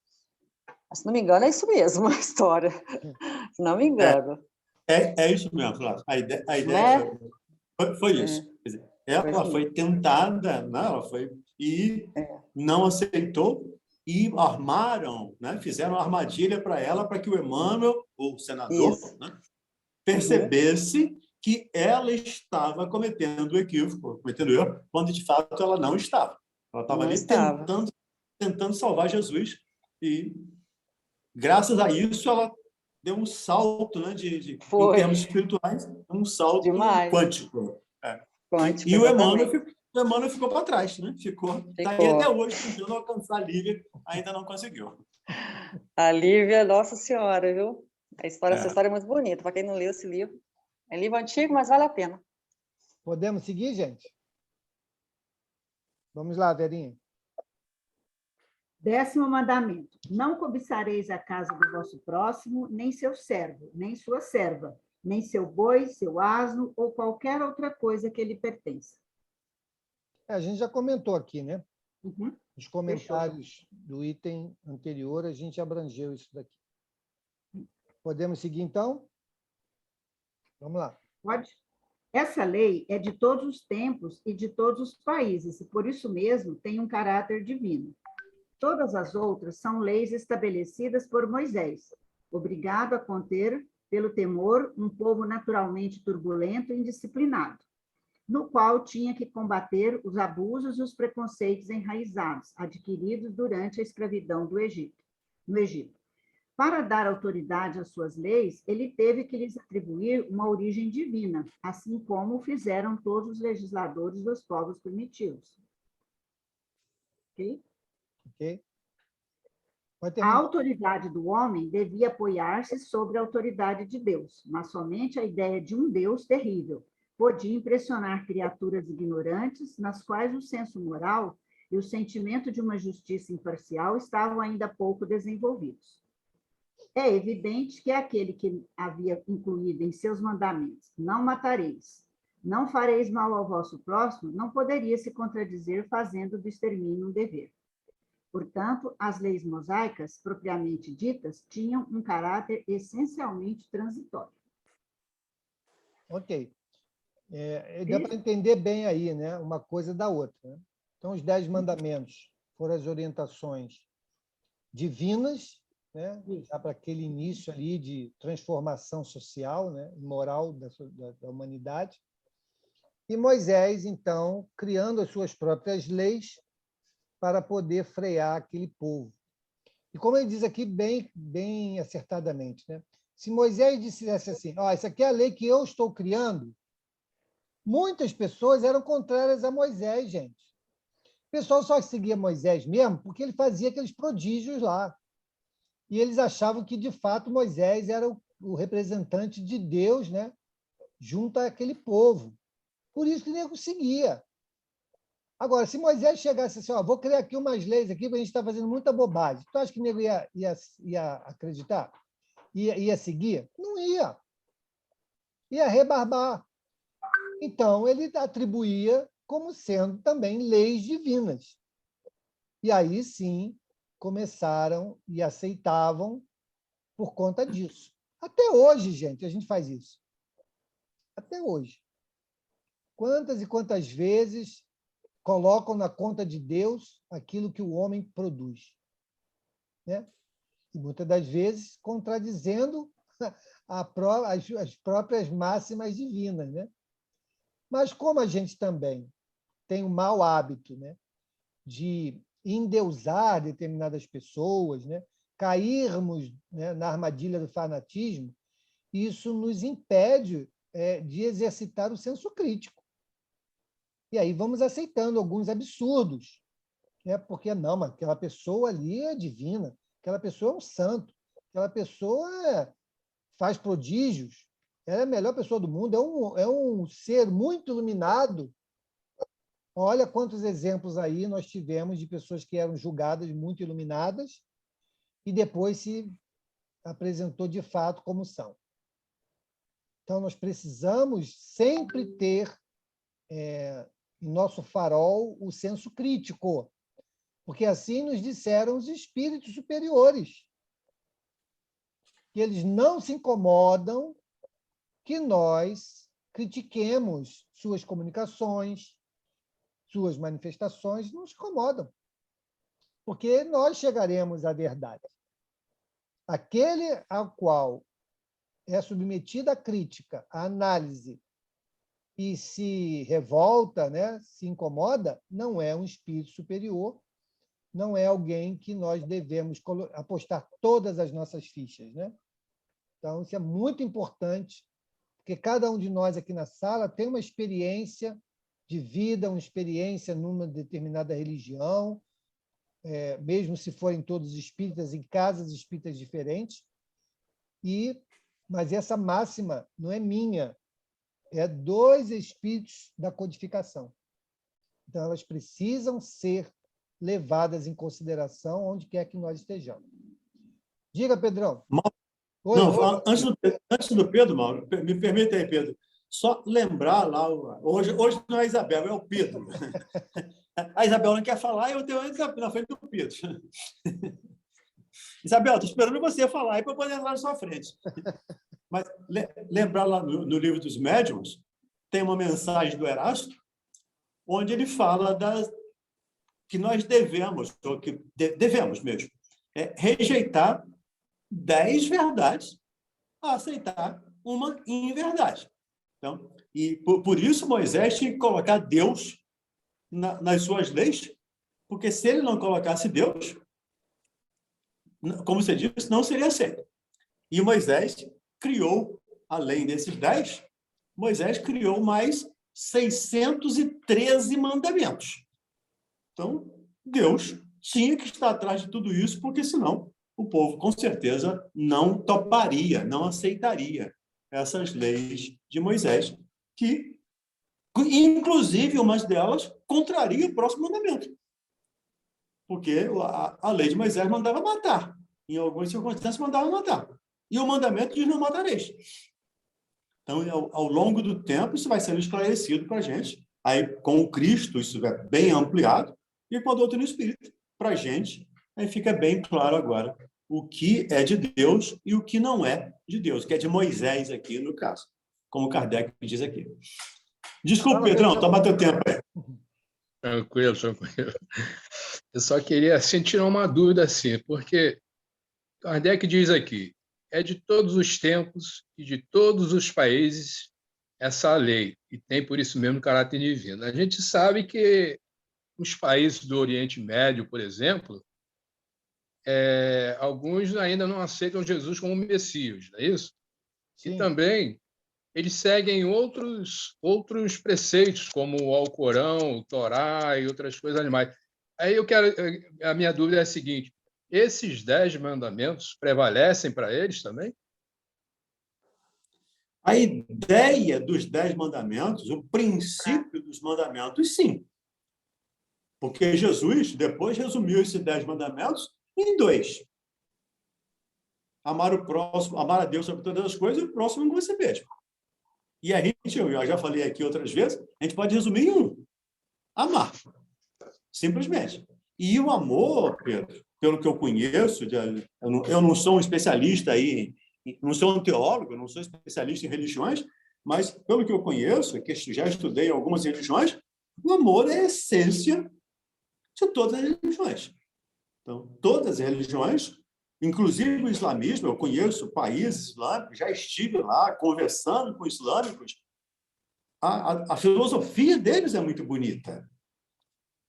Se não me engano, é isso mesmo a história. Se não me engano. É isso mesmo, Flávio. A ideia foi isso. Quer dizer, ela foi tentada, né? Não aceitou, e armaram, né? Fizeram uma armadilha para ela, para que o Emmanuel, o senador, né? Percebesse que ela estava cometendo equívoco, cometendo erro, quando de fato ela não estava. Ela estava ali tentando salvar Jesus, e graças a isso ela deu um salto, né, em termos espirituais, um salto quântico. Quântico, e o Emmanuel ficou para trás, né? Está aí até hoje tentando alcançar a Lívia, ainda não conseguiu. A Lívia, Nossa Senhora, viu? Essa história é muito bonita, para quem não leu esse livro. É livro antigo, mas vale a pena. Podemos seguir, gente? Vamos lá, Verinha. 10º mandamento. Não cobiçareis a casa do vosso próximo, nem seu servo, nem sua serva, nem seu boi, seu asno ou qualquer outra coisa que lhe pertença. A gente já comentou aqui, né? Uhum. Os comentários do item anterior, a gente abrangeu isso daqui. Podemos seguir, então? Vamos lá. Pode? Essa lei é de todos os tempos e de todos os países, e por isso mesmo tem um caráter divino. Todas as outras são leis estabelecidas por Moisés, obrigado a conter, pelo temor, um povo naturalmente turbulento e indisciplinado, no qual tinha que combater os abusos e os preconceitos enraizados, adquiridos durante a escravidão no Egito. Para dar autoridade às suas leis, ele teve que lhes atribuir uma origem divina, assim como fizeram todos os legisladores dos povos primitivos. Ok? Ok? A autoridade do homem devia apoiar-se sobre a autoridade de Deus, mas somente a ideia de um Deus terrível podia impressionar criaturas ignorantes, nas quais o senso moral e o sentimento de uma justiça imparcial estavam ainda pouco desenvolvidos. É evidente que aquele que havia incluído em seus mandamentos, não matareis, não fareis mal ao vosso próximo, não poderia se contradizer fazendo do extermínio um dever. Portanto, as leis mosaicas, propriamente ditas, tinham um caráter essencialmente transitório. Ok. Dá para entender bem aí, né? Uma coisa da outra. Né? Então, os 10 mandamentos foram as orientações divinas, né? Já para aquele início ali de transformação social, né? E moral da humanidade. E Moisés, então, criando as suas próprias leis para poder frear aquele povo. E como ele diz aqui bem acertadamente, né? Se Moisés dissesse assim, essa aqui é a lei que eu estou criando, muitas pessoas eram contrárias a Moisés, gente. O pessoal só seguia Moisés mesmo porque ele fazia aqueles prodígios lá. E eles achavam que, de fato, Moisés era o representante de Deus, né? Junto àquele povo. Por isso que nem conseguia. Agora, se Moisés chegasse assim, vou criar aqui umas leis aqui, porque a gente está fazendo muita bobagem, tu acha que o nego ia acreditar? Ia seguir? Não ia. Ia rebarbar. Então, ele atribuía como sendo também leis divinas. E aí, sim, começaram e aceitavam por conta disso. Até hoje, gente, a gente faz isso. Até hoje. Quantas e quantas vezes colocam na conta de Deus aquilo que o homem produz, né? E muitas das vezes contradizendo as próprias máximas divinas, né? Mas como a gente também tem o mau hábito, né, de endeusar determinadas pessoas, né, cairmos, né, na armadilha do fanatismo, isso nos impede de exercitar o senso crítico. E aí vamos aceitando alguns absurdos, né? Porque não, mas aquela pessoa ali é divina, aquela pessoa é um santo, aquela pessoa faz prodígios, ela é a melhor pessoa do mundo, é um ser muito iluminado. Olha quantos exemplos aí nós tivemos de pessoas que eram julgadas muito iluminadas e depois se apresentou de fato como são. Então, nós precisamos sempre ter em nosso farol o senso crítico, porque assim nos disseram os espíritos superiores, que eles não se incomodam que nós critiquemos suas comunicações, suas manifestações, não se incomodam, porque nós chegaremos à verdade. Aquele ao qual é submetida a crítica, a análise, e se revolta, né, se incomoda, não é um espírito superior, não é alguém que nós devemos apostar todas as nossas fichas, né? Então, isso é muito importante, porque cada um de nós aqui na sala tem uma experiência de vida, uma experiência numa determinada religião, mesmo se forem todos espíritas, em casas espíritas diferentes, mas essa máxima não é minha, é dos espíritos da codificação. Então, elas precisam ser levadas em consideração onde quer que nós estejamos. Diga, Pedrão. Oi, Não, antes do Pedro, Mauro, me permita aí, Pedro, só lembrar lá, hoje não é a Isabel, é o Pedro. A Isabel não quer falar, eu tenho na frente do Pedro. Isabel, estou esperando você falar aí para eu poder entrar na sua frente. Mas lembrar lá no livro dos médiuns, tem uma mensagem do Erasto, onde ele fala que nós devemos, ou que devemos mesmo, rejeitar 10 verdades a aceitar uma inverdade. Então, e por isso Moisés tinha que colocar Deus nas suas leis, porque se ele não colocasse Deus, como você disse, não seria aceito. E Moisés criou, além desses 10, Moisés criou mais 613 mandamentos. Então, Deus tinha que estar atrás de tudo isso, porque senão o povo, com certeza, não toparia, não aceitaria essas leis de Moisés, que, inclusive, umas delas contraria o próximo mandamento. Porque a lei de Moisés mandava matar. Em algumas circunstâncias, mandava matar. E o mandamento diz: não matareis. Então, ao longo do tempo, isso vai sendo esclarecido para a gente. Aí, com o Cristo, isso é bem ampliado. E com a doutrina espírita, para a gente, aí fica bem claro agora o que é de Deus e o que não é de Deus, que é de Moisés aqui, no caso, como Kardec diz aqui. Desculpa, Pedrão, está batendo tempo aí. Tranquilo. Eu só queria assim, tirar uma dúvida, assim, porque Kardec diz aqui: é de todos os tempos e de todos os países essa lei, e tem por isso mesmo caráter divino. A gente sabe que os países do Oriente Médio, por exemplo, alguns ainda não aceitam Jesus como Messias, não é isso? Sim. E também eles seguem outros preceitos, como o Alcorão, o Torá e outras coisas mais. Aí a minha dúvida é a seguinte: esses 10 mandamentos prevalecem para eles também? A ideia dos 10 mandamentos, o princípio dos mandamentos, sim. Porque Jesus depois resumiu esses 10 mandamentos em 2. Amar o próximo, amar a Deus sobre todas as coisas, e o próximo como você mesmo. E a gente, eu já falei aqui outras vezes, a gente pode resumir em 1. Amar. Simplesmente. E o amor, Pedro, pelo que eu conheço, eu não sou um especialista aí, não sou um teólogo, não sou especialista em religiões, mas pelo que eu conheço, que já estudei algumas religiões, o amor é a essência de todas as religiões. Então, todas as religiões, inclusive o islamismo, eu conheço países islâmicos, já estive lá conversando com islâmicos, a filosofia deles é muito bonita.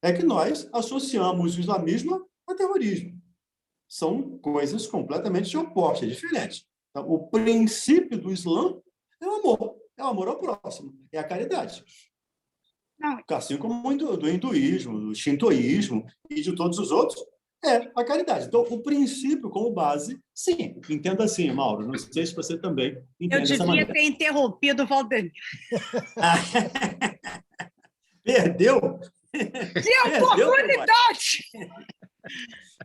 É que nós associamos o islamismo a terrorismo. São coisas completamente opostas, diferentes. Então, o princípio do Islã é o amor ao próximo, é a caridade. Não. Assim como do hinduísmo, do shintoísmo e de todos os outros, é a caridade. Então, o princípio como base, sim. Entenda assim, Mauro. Não sei se você também entende dessa maneira. Eu devia ter interrompido o Valdenir. Perdeu? Que oportunidade!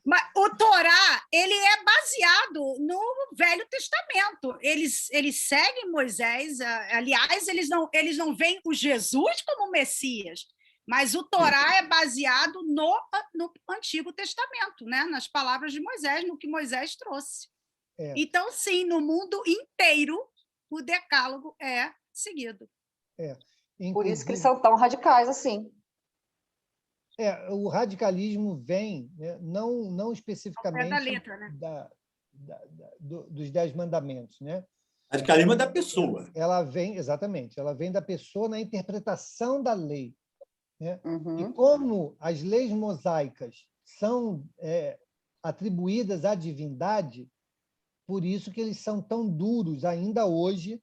Mas o Torá, ele é baseado no Velho Testamento. Eles seguem Moisés. Aliás, eles não veem o Jesus como Messias, mas o Torá é baseado no Antigo Testamento, né? Nas palavras de Moisés, no que Moisés trouxe. Então, sim, no mundo inteiro, o Decálogo é seguido. Por isso que eles são tão radicais assim. O radicalismo vem, né, não especificamente da letra, né? dos 10 mandamentos, né? Radicalismo é da pessoa. Ela vem, exatamente, ela vem da pessoa na interpretação da lei, né? Uhum. E como as leis mosaicas são atribuídas à divindade, por isso que eles são tão duros ainda hoje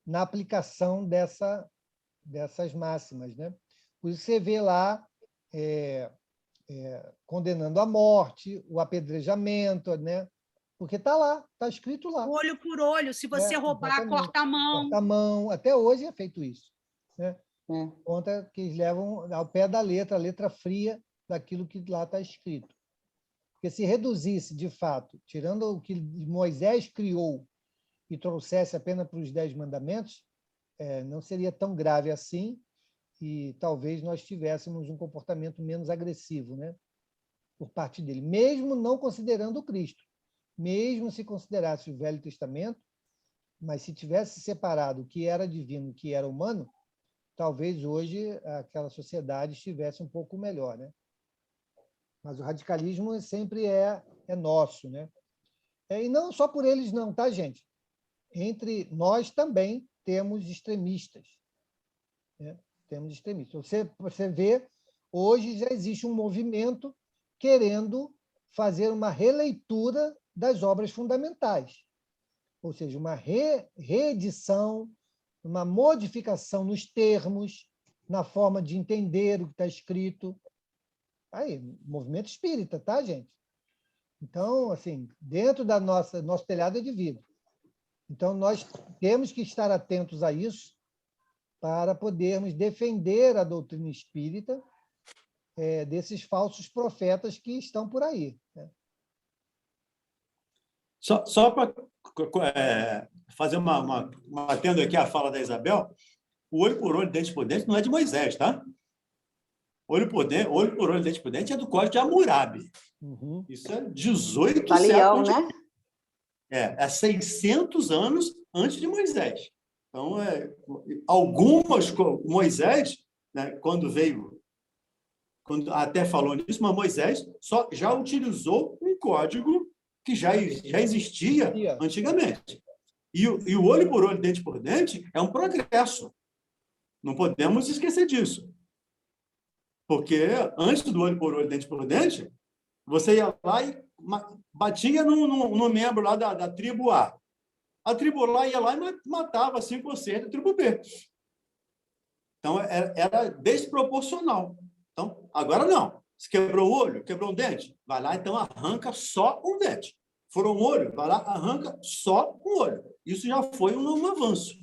na aplicação dessas máximas, né? Por isso você vê lá condenando a morte, o apedrejamento, né? Porque está lá, está escrito lá. Olho por olho, se você roubar, exatamente. corta a mão. Corta a mão, até hoje é feito isso, né? Conta que eles levam ao pé da letra, a letra fria daquilo que lá está escrito. Porque se reduzisse, de fato, tirando o que Moisés criou e trouxesse apenas para os 10 mandamentos, não seria tão grave assim, e talvez nós tivéssemos um comportamento menos agressivo, né, por parte dele, mesmo não considerando o Cristo, mesmo se considerasse o Velho Testamento, mas se tivesse separado o que era divino e o que era humano, talvez hoje aquela sociedade estivesse um pouco melhor, né? Mas o radicalismo sempre é nosso, né? E não só por eles não, tá, gente? Entre nós também temos extremistas, né? Temos extremistas. Você vê, hoje já existe um movimento querendo fazer uma releitura das obras fundamentais, ou seja, uma reedição, uma modificação nos termos, na forma de entender o que está escrito. Aí, movimento espírita, tá, gente? Então, assim, dentro da nosso telhado é de vidro. Então, nós temos que estar atentos a isso para podermos defender a doutrina espírita desses falsos profetas que estão por aí, né? Só para fazer uma atendo aqui à fala da Isabel, o olho por olho, dente por dente não é de Moisés, tá? Olho por olho, dente por dente é do Código de Hammurabi. Uhum. Isso é 18 Baleão, séculos. né? É 600 anos antes de Moisés. Então, algumas... Moisés, né, quando até falou nisso, mas Moisés já utilizou um código que já existia antigamente. E o olho por olho, dente por dente é um progresso. Não podemos esquecer disso. Porque antes do olho por olho, dente por dente, você ia lá e batia no membro lá da tribo A. A tribo lá ia lá e matava 5% da tribo B. Então, era desproporcional. Então, agora não. Se quebrou o olho, quebrou um dente, vai lá, então arranca só um dente. Furou um olho, vai lá, arranca só um olho. Isso já foi um avanço.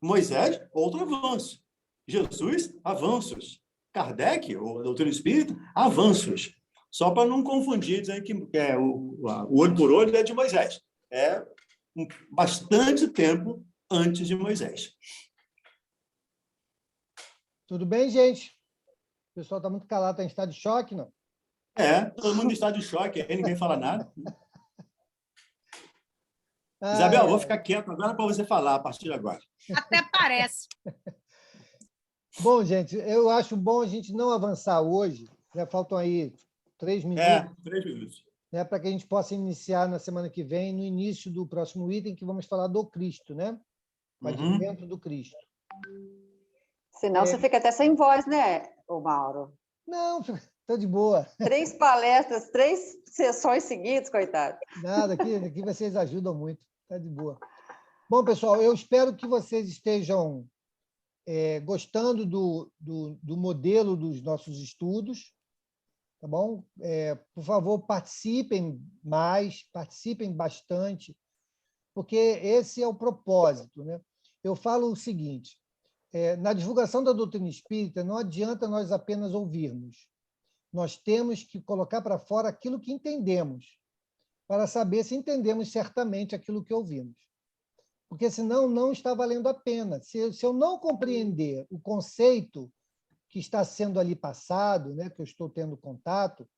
Moisés, outro avanço. Jesus, avanços. Kardec, ou a doutrina espírita, avanços. Só para não confundir, dizendo que o olho por olho é de Moisés. É bastante tempo antes de Moisés. Tudo bem, gente? O pessoal está muito calado, está em estado de choque, não? Todo mundo em estado de choque, aí ninguém fala nada. Isabel, vou ficar quieto agora para você falar a partir de agora. Até parece. Bom, gente, eu acho bom a gente não avançar hoje. Já faltam aí 3 minutos. 3 minutos. Né, para que a gente possa iniciar na semana que vem, no início do próximo item, que vamos falar do Cristo, né? O advento do Cristo. Senão você fica até sem voz, né, ô Mauro? Não, estou de boa. 3 palestras, 3 sessões seguidas, coitado. Nada, aqui vocês ajudam muito. Está de boa. Bom, pessoal, eu espero que vocês estejam gostando do modelo dos nossos estudos, tá bom? Por favor, participem mais, participem bastante, porque esse é o propósito, né? Eu falo o seguinte, na divulgação da doutrina espírita, não adianta nós apenas ouvirmos. Nós temos que colocar para fora aquilo que entendemos, para saber se entendemos certamente aquilo que ouvimos. Porque, senão, não está valendo a pena. Se eu não compreender o conceito que está sendo ali passado, né, que eu estou tendo contato,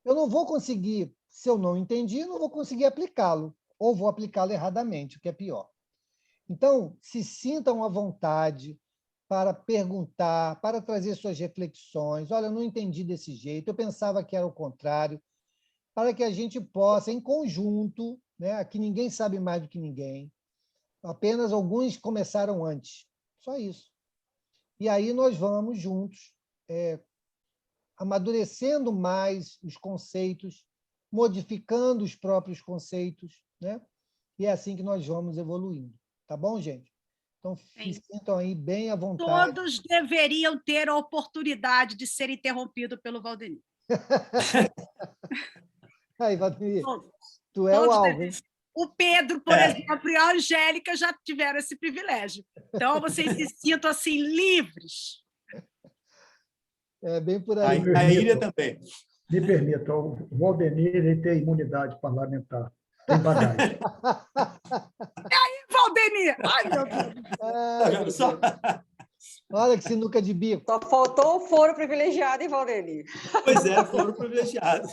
eu não vou conseguir, se eu não entendi, não vou conseguir aplicá-lo, ou vou aplicá-lo erradamente, o que é pior. Então, se sintam à vontade para perguntar, para trazer suas reflexões. Olha, eu não entendi desse jeito, eu pensava que era o contrário, para que a gente possa, em conjunto, né, aqui ninguém sabe mais do que ninguém, apenas alguns começaram antes, só isso. E aí nós vamos juntos, amadurecendo mais os conceitos, modificando os próprios conceitos, né? E é assim que nós vamos evoluindo. Tá bom, gente? Então, se sintam aí bem à vontade. Todos deveriam ter a oportunidade de ser interrompido pelo Valdenir. Aí, Valdenir, tu é o alvo, hein? O Pedro, por exemplo, e a Angélica já tiveram esse privilégio. Então, vocês se sintam assim, livres. Bem por aí. A Ilha também. Me permita, o Valdenir ele tem imunidade parlamentar. Tem bagagem. Valdeni! Ai, meu Deus! Só- Olha que sinuca de bico. Só faltou o foro privilegiado, hein, Valdeni? Pois é, foram privilegiados.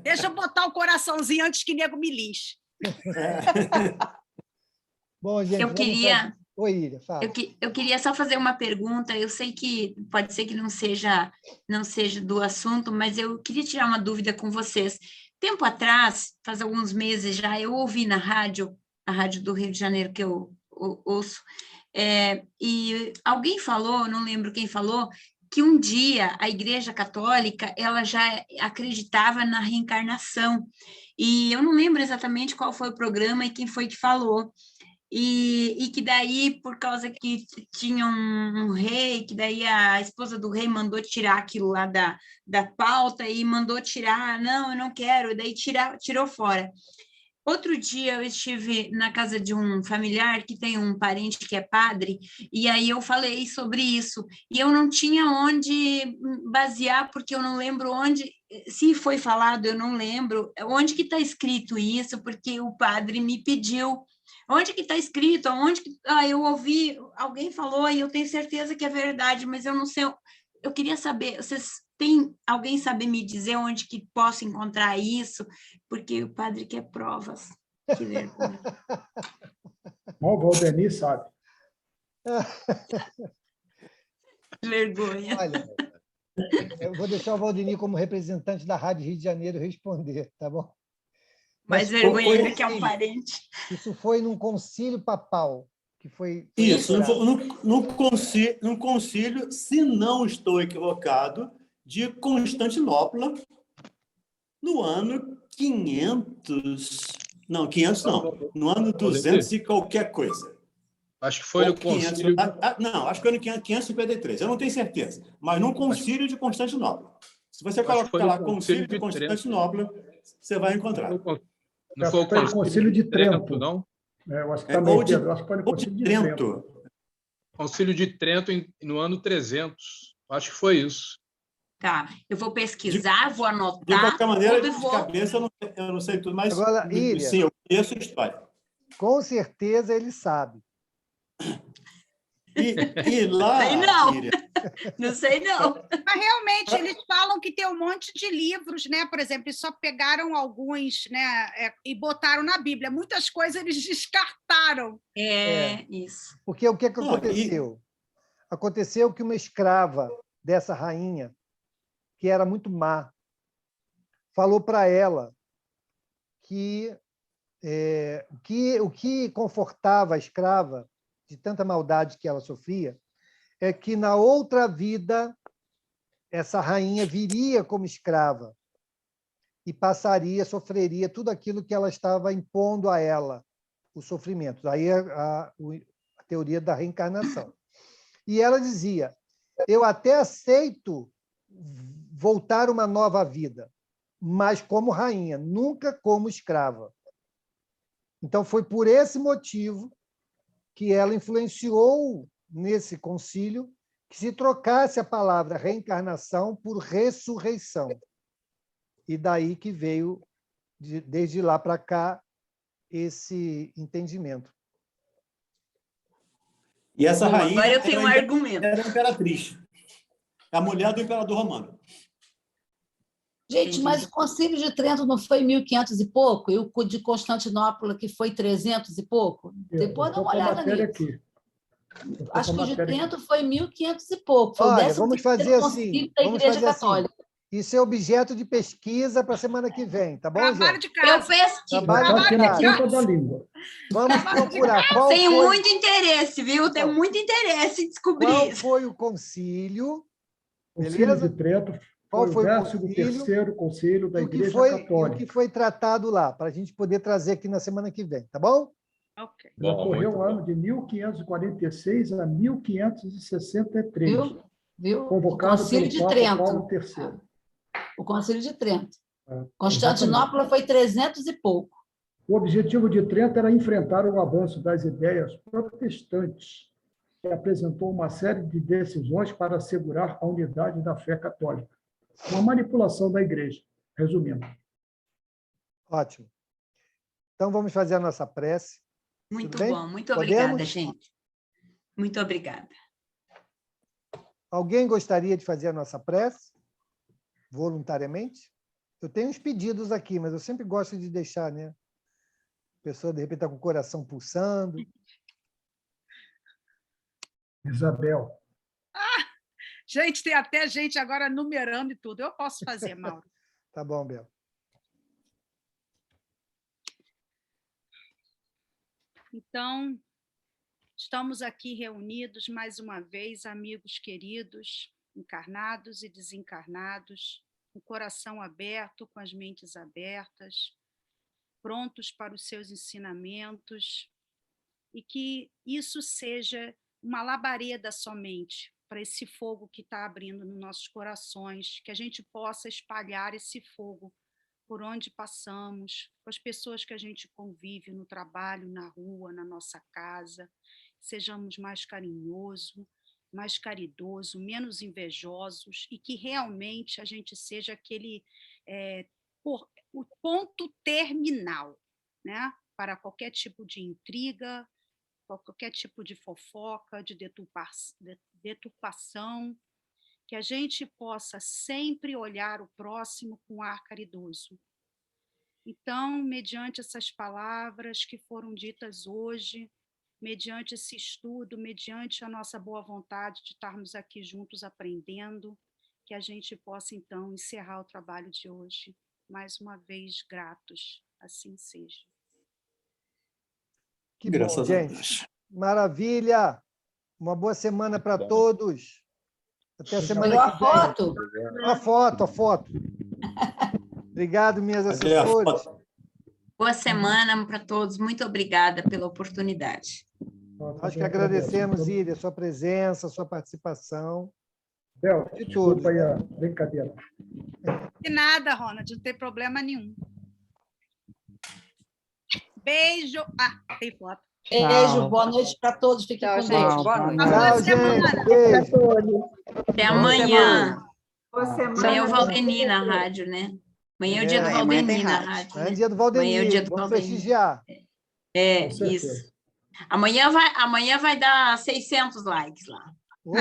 Deixa eu botar o coraçãozinho antes que nego me linche. Bom, gente, Eu queria... Oi, Ilha, fala. Eu queria só fazer uma pergunta. Eu sei que pode ser que não seja do assunto, mas eu queria tirar uma dúvida com vocês. Tempo atrás, faz alguns meses já, eu ouvi na rádio, a rádio do Rio de Janeiro que eu ouço, e alguém falou, não lembro quem falou, que um dia a Igreja Católica ela já acreditava na reencarnação. E eu não lembro exatamente qual foi o programa e quem foi que falou. E que daí, por causa que tinha um rei, que daí a esposa do rei mandou tirar aquilo lá da pauta e mandou tirar, não, eu não quero, e daí tirou fora. Outro dia eu estive na casa de um familiar que tem um parente que é padre, e aí eu falei sobre isso, e eu não tinha onde basear, porque eu não lembro onde, se foi falado, eu não lembro, onde que está escrito isso, porque o padre me pediu. Onde que está escrito? Onde que... eu ouvi, alguém falou e eu tenho certeza que é verdade, mas eu não sei. Eu queria saber, vocês têm alguém saber me dizer onde que posso encontrar isso? Porque o padre quer provas. Que vergonha. Bom, o Valdeni sabe. Que vergonha. Olha, eu vou deixar o Valdeni como representante da Rádio Rio de Janeiro responder, tá bom? Mais vergonha ainda que é um parente. Isso foi num concílio papal, que foi... Isso, num concílio, se não estou equivocado, de Constantinopla, no ano 500... Não, 500 não. No ano 200 e qualquer coisa. Acho que foi no concílio... Não, acho que foi no 553. Eu não tenho certeza. Mas num concílio de Constantinopla. Se você colocar lá concílio de Constantinopla, você vai encontrar. Não foi o concílio de Trento, não? Eu acho que está meio Pedro. Acho que foi no concílio de Trento. Concílio de Trento no ano 300. Acho que foi isso. Tá, eu vou pesquisar, vou anotar. De qualquer maneira, de cabeça, eu não sei tudo, mas agora, Ilha, sim, eu conheço a história. Com certeza ele sabe. E lá... Sei não. Não sei não. Mas realmente eles falam que tem um monte de livros, né? Por exemplo, eles só pegaram alguns, né? E botaram na Bíblia. Muitas coisas eles descartaram. Isso. Porque o que aconteceu? Aconteceu que uma escrava dessa rainha, que era muito má, falou para ela que o que confortava a escrava de tanta maldade que ela sofria é que na outra vida essa rainha viria como escrava e sofreria tudo aquilo que ela estava impondo a ela, o sofrimento. Aí a teoria da reencarnação. E ela dizia: eu até aceito voltar uma nova vida, mas como rainha, nunca como escrava. Então, foi por esse motivo que ela influenciou nesse concílio que se trocasse a palavra reencarnação por ressurreição. E daí que veio, desde lá para cá, esse entendimento. E essa rainha agora eu tenho um argumento. Era imperatriz. A mulher do imperador romano. Gente, mas o Concílio de Trento não foi 1500 e pouco? E o de Constantinopla, que foi 300 e pouco? Depois dá uma olhada nisso. Acho que o de Trento foi 1500 e pouco. Foi olha, vamos fazer assim. Da Igreja Católica. Isso é objeto de pesquisa para a semana que vem, tá bom, Trabalho gente? de casa. Eu pesquiso. Trabalho de casa. Vamos procurar qual Tenho foi... muito interesse, viu? Tenho muito interesse em descobrir qual isso. foi o concílio, Concílio de Trento qual foi o 13º concílio da Igreja Católica. O que foi tratado lá, para a gente poder trazer aqui na semana que vem, tá bom? Ok. Ocorreu o ano de 1546 a 1563. Viu? Convocado Concílio pelo de Papa Paulo Trento. III. O Concílio de Trento. Constantinopla foi 300 e pouco. O objetivo de Trento era enfrentar o avanço das ideias protestantes e apresentou uma série de decisões para assegurar a unidade da fé católica. Uma manipulação da Igreja, resumindo. Ótimo. Então, vamos fazer a nossa prece. Muito Tudo bem? bom, muito obrigada, Podemos? gente. Muito obrigada. Alguém gostaria de fazer a nossa prece? Voluntariamente? Eu tenho uns pedidos aqui, mas eu sempre gosto de deixar, né? A pessoa, de repente, está com o coração pulsando. Isabel. Gente, tem até gente agora numerando e tudo. Eu posso fazer, Mauro. Tá bom, Bel. Então, estamos aqui reunidos mais uma vez, amigos queridos, encarnados e desencarnados, com o coração aberto, com as mentes abertas, prontos para os seus ensinamentos, e que isso seja uma labareda somente para esse fogo que está abrindo nos nossos corações, que a gente possa espalhar esse fogo por onde passamos, com as pessoas que a gente convive no trabalho, na rua, na nossa casa, sejamos mais carinhosos, mais caridosos, menos invejosos, e que realmente a gente seja aquele o ponto terminal, né? Para qualquer tipo de intriga, qualquer tipo de fofoca, de deturpação, que a gente possa sempre olhar o próximo com ar caridoso. Então, mediante essas palavras que foram ditas hoje, mediante esse estudo, mediante a nossa boa vontade de estarmos aqui juntos aprendendo, que a gente possa, então, encerrar o trabalho de hoje, mais uma vez gratos, assim seja. Que bom, gente. Maravilha! Uma boa semana para todos. Até a semana que vem. Foto. A foto. Obrigado, minhas assessores. Boa semana para todos. Muito obrigada pela oportunidade. Nós que agradecemos, Íria, sua presença, sua participação. Bel, De desculpa todos. aí a brincadeira. De nada, Ronald, não tem problema nenhum. Beijo. Tem foto. Beijo, boa noite para todos. Fiquem com Deus. Boa noite. Tchau, gente. Beijo. Até amanhã. Boa semana. Amanhã é o Valdeni na rádio, né? Amanhã é o dia do amanhã tem Valdeni na rádio. rádio. É Né? dia do Amanhã é o dia Valdemir. do Vamos Valdeni. prestigiar. É, Com certeza. isso. Amanhã vai dar 600 likes lá. Ô,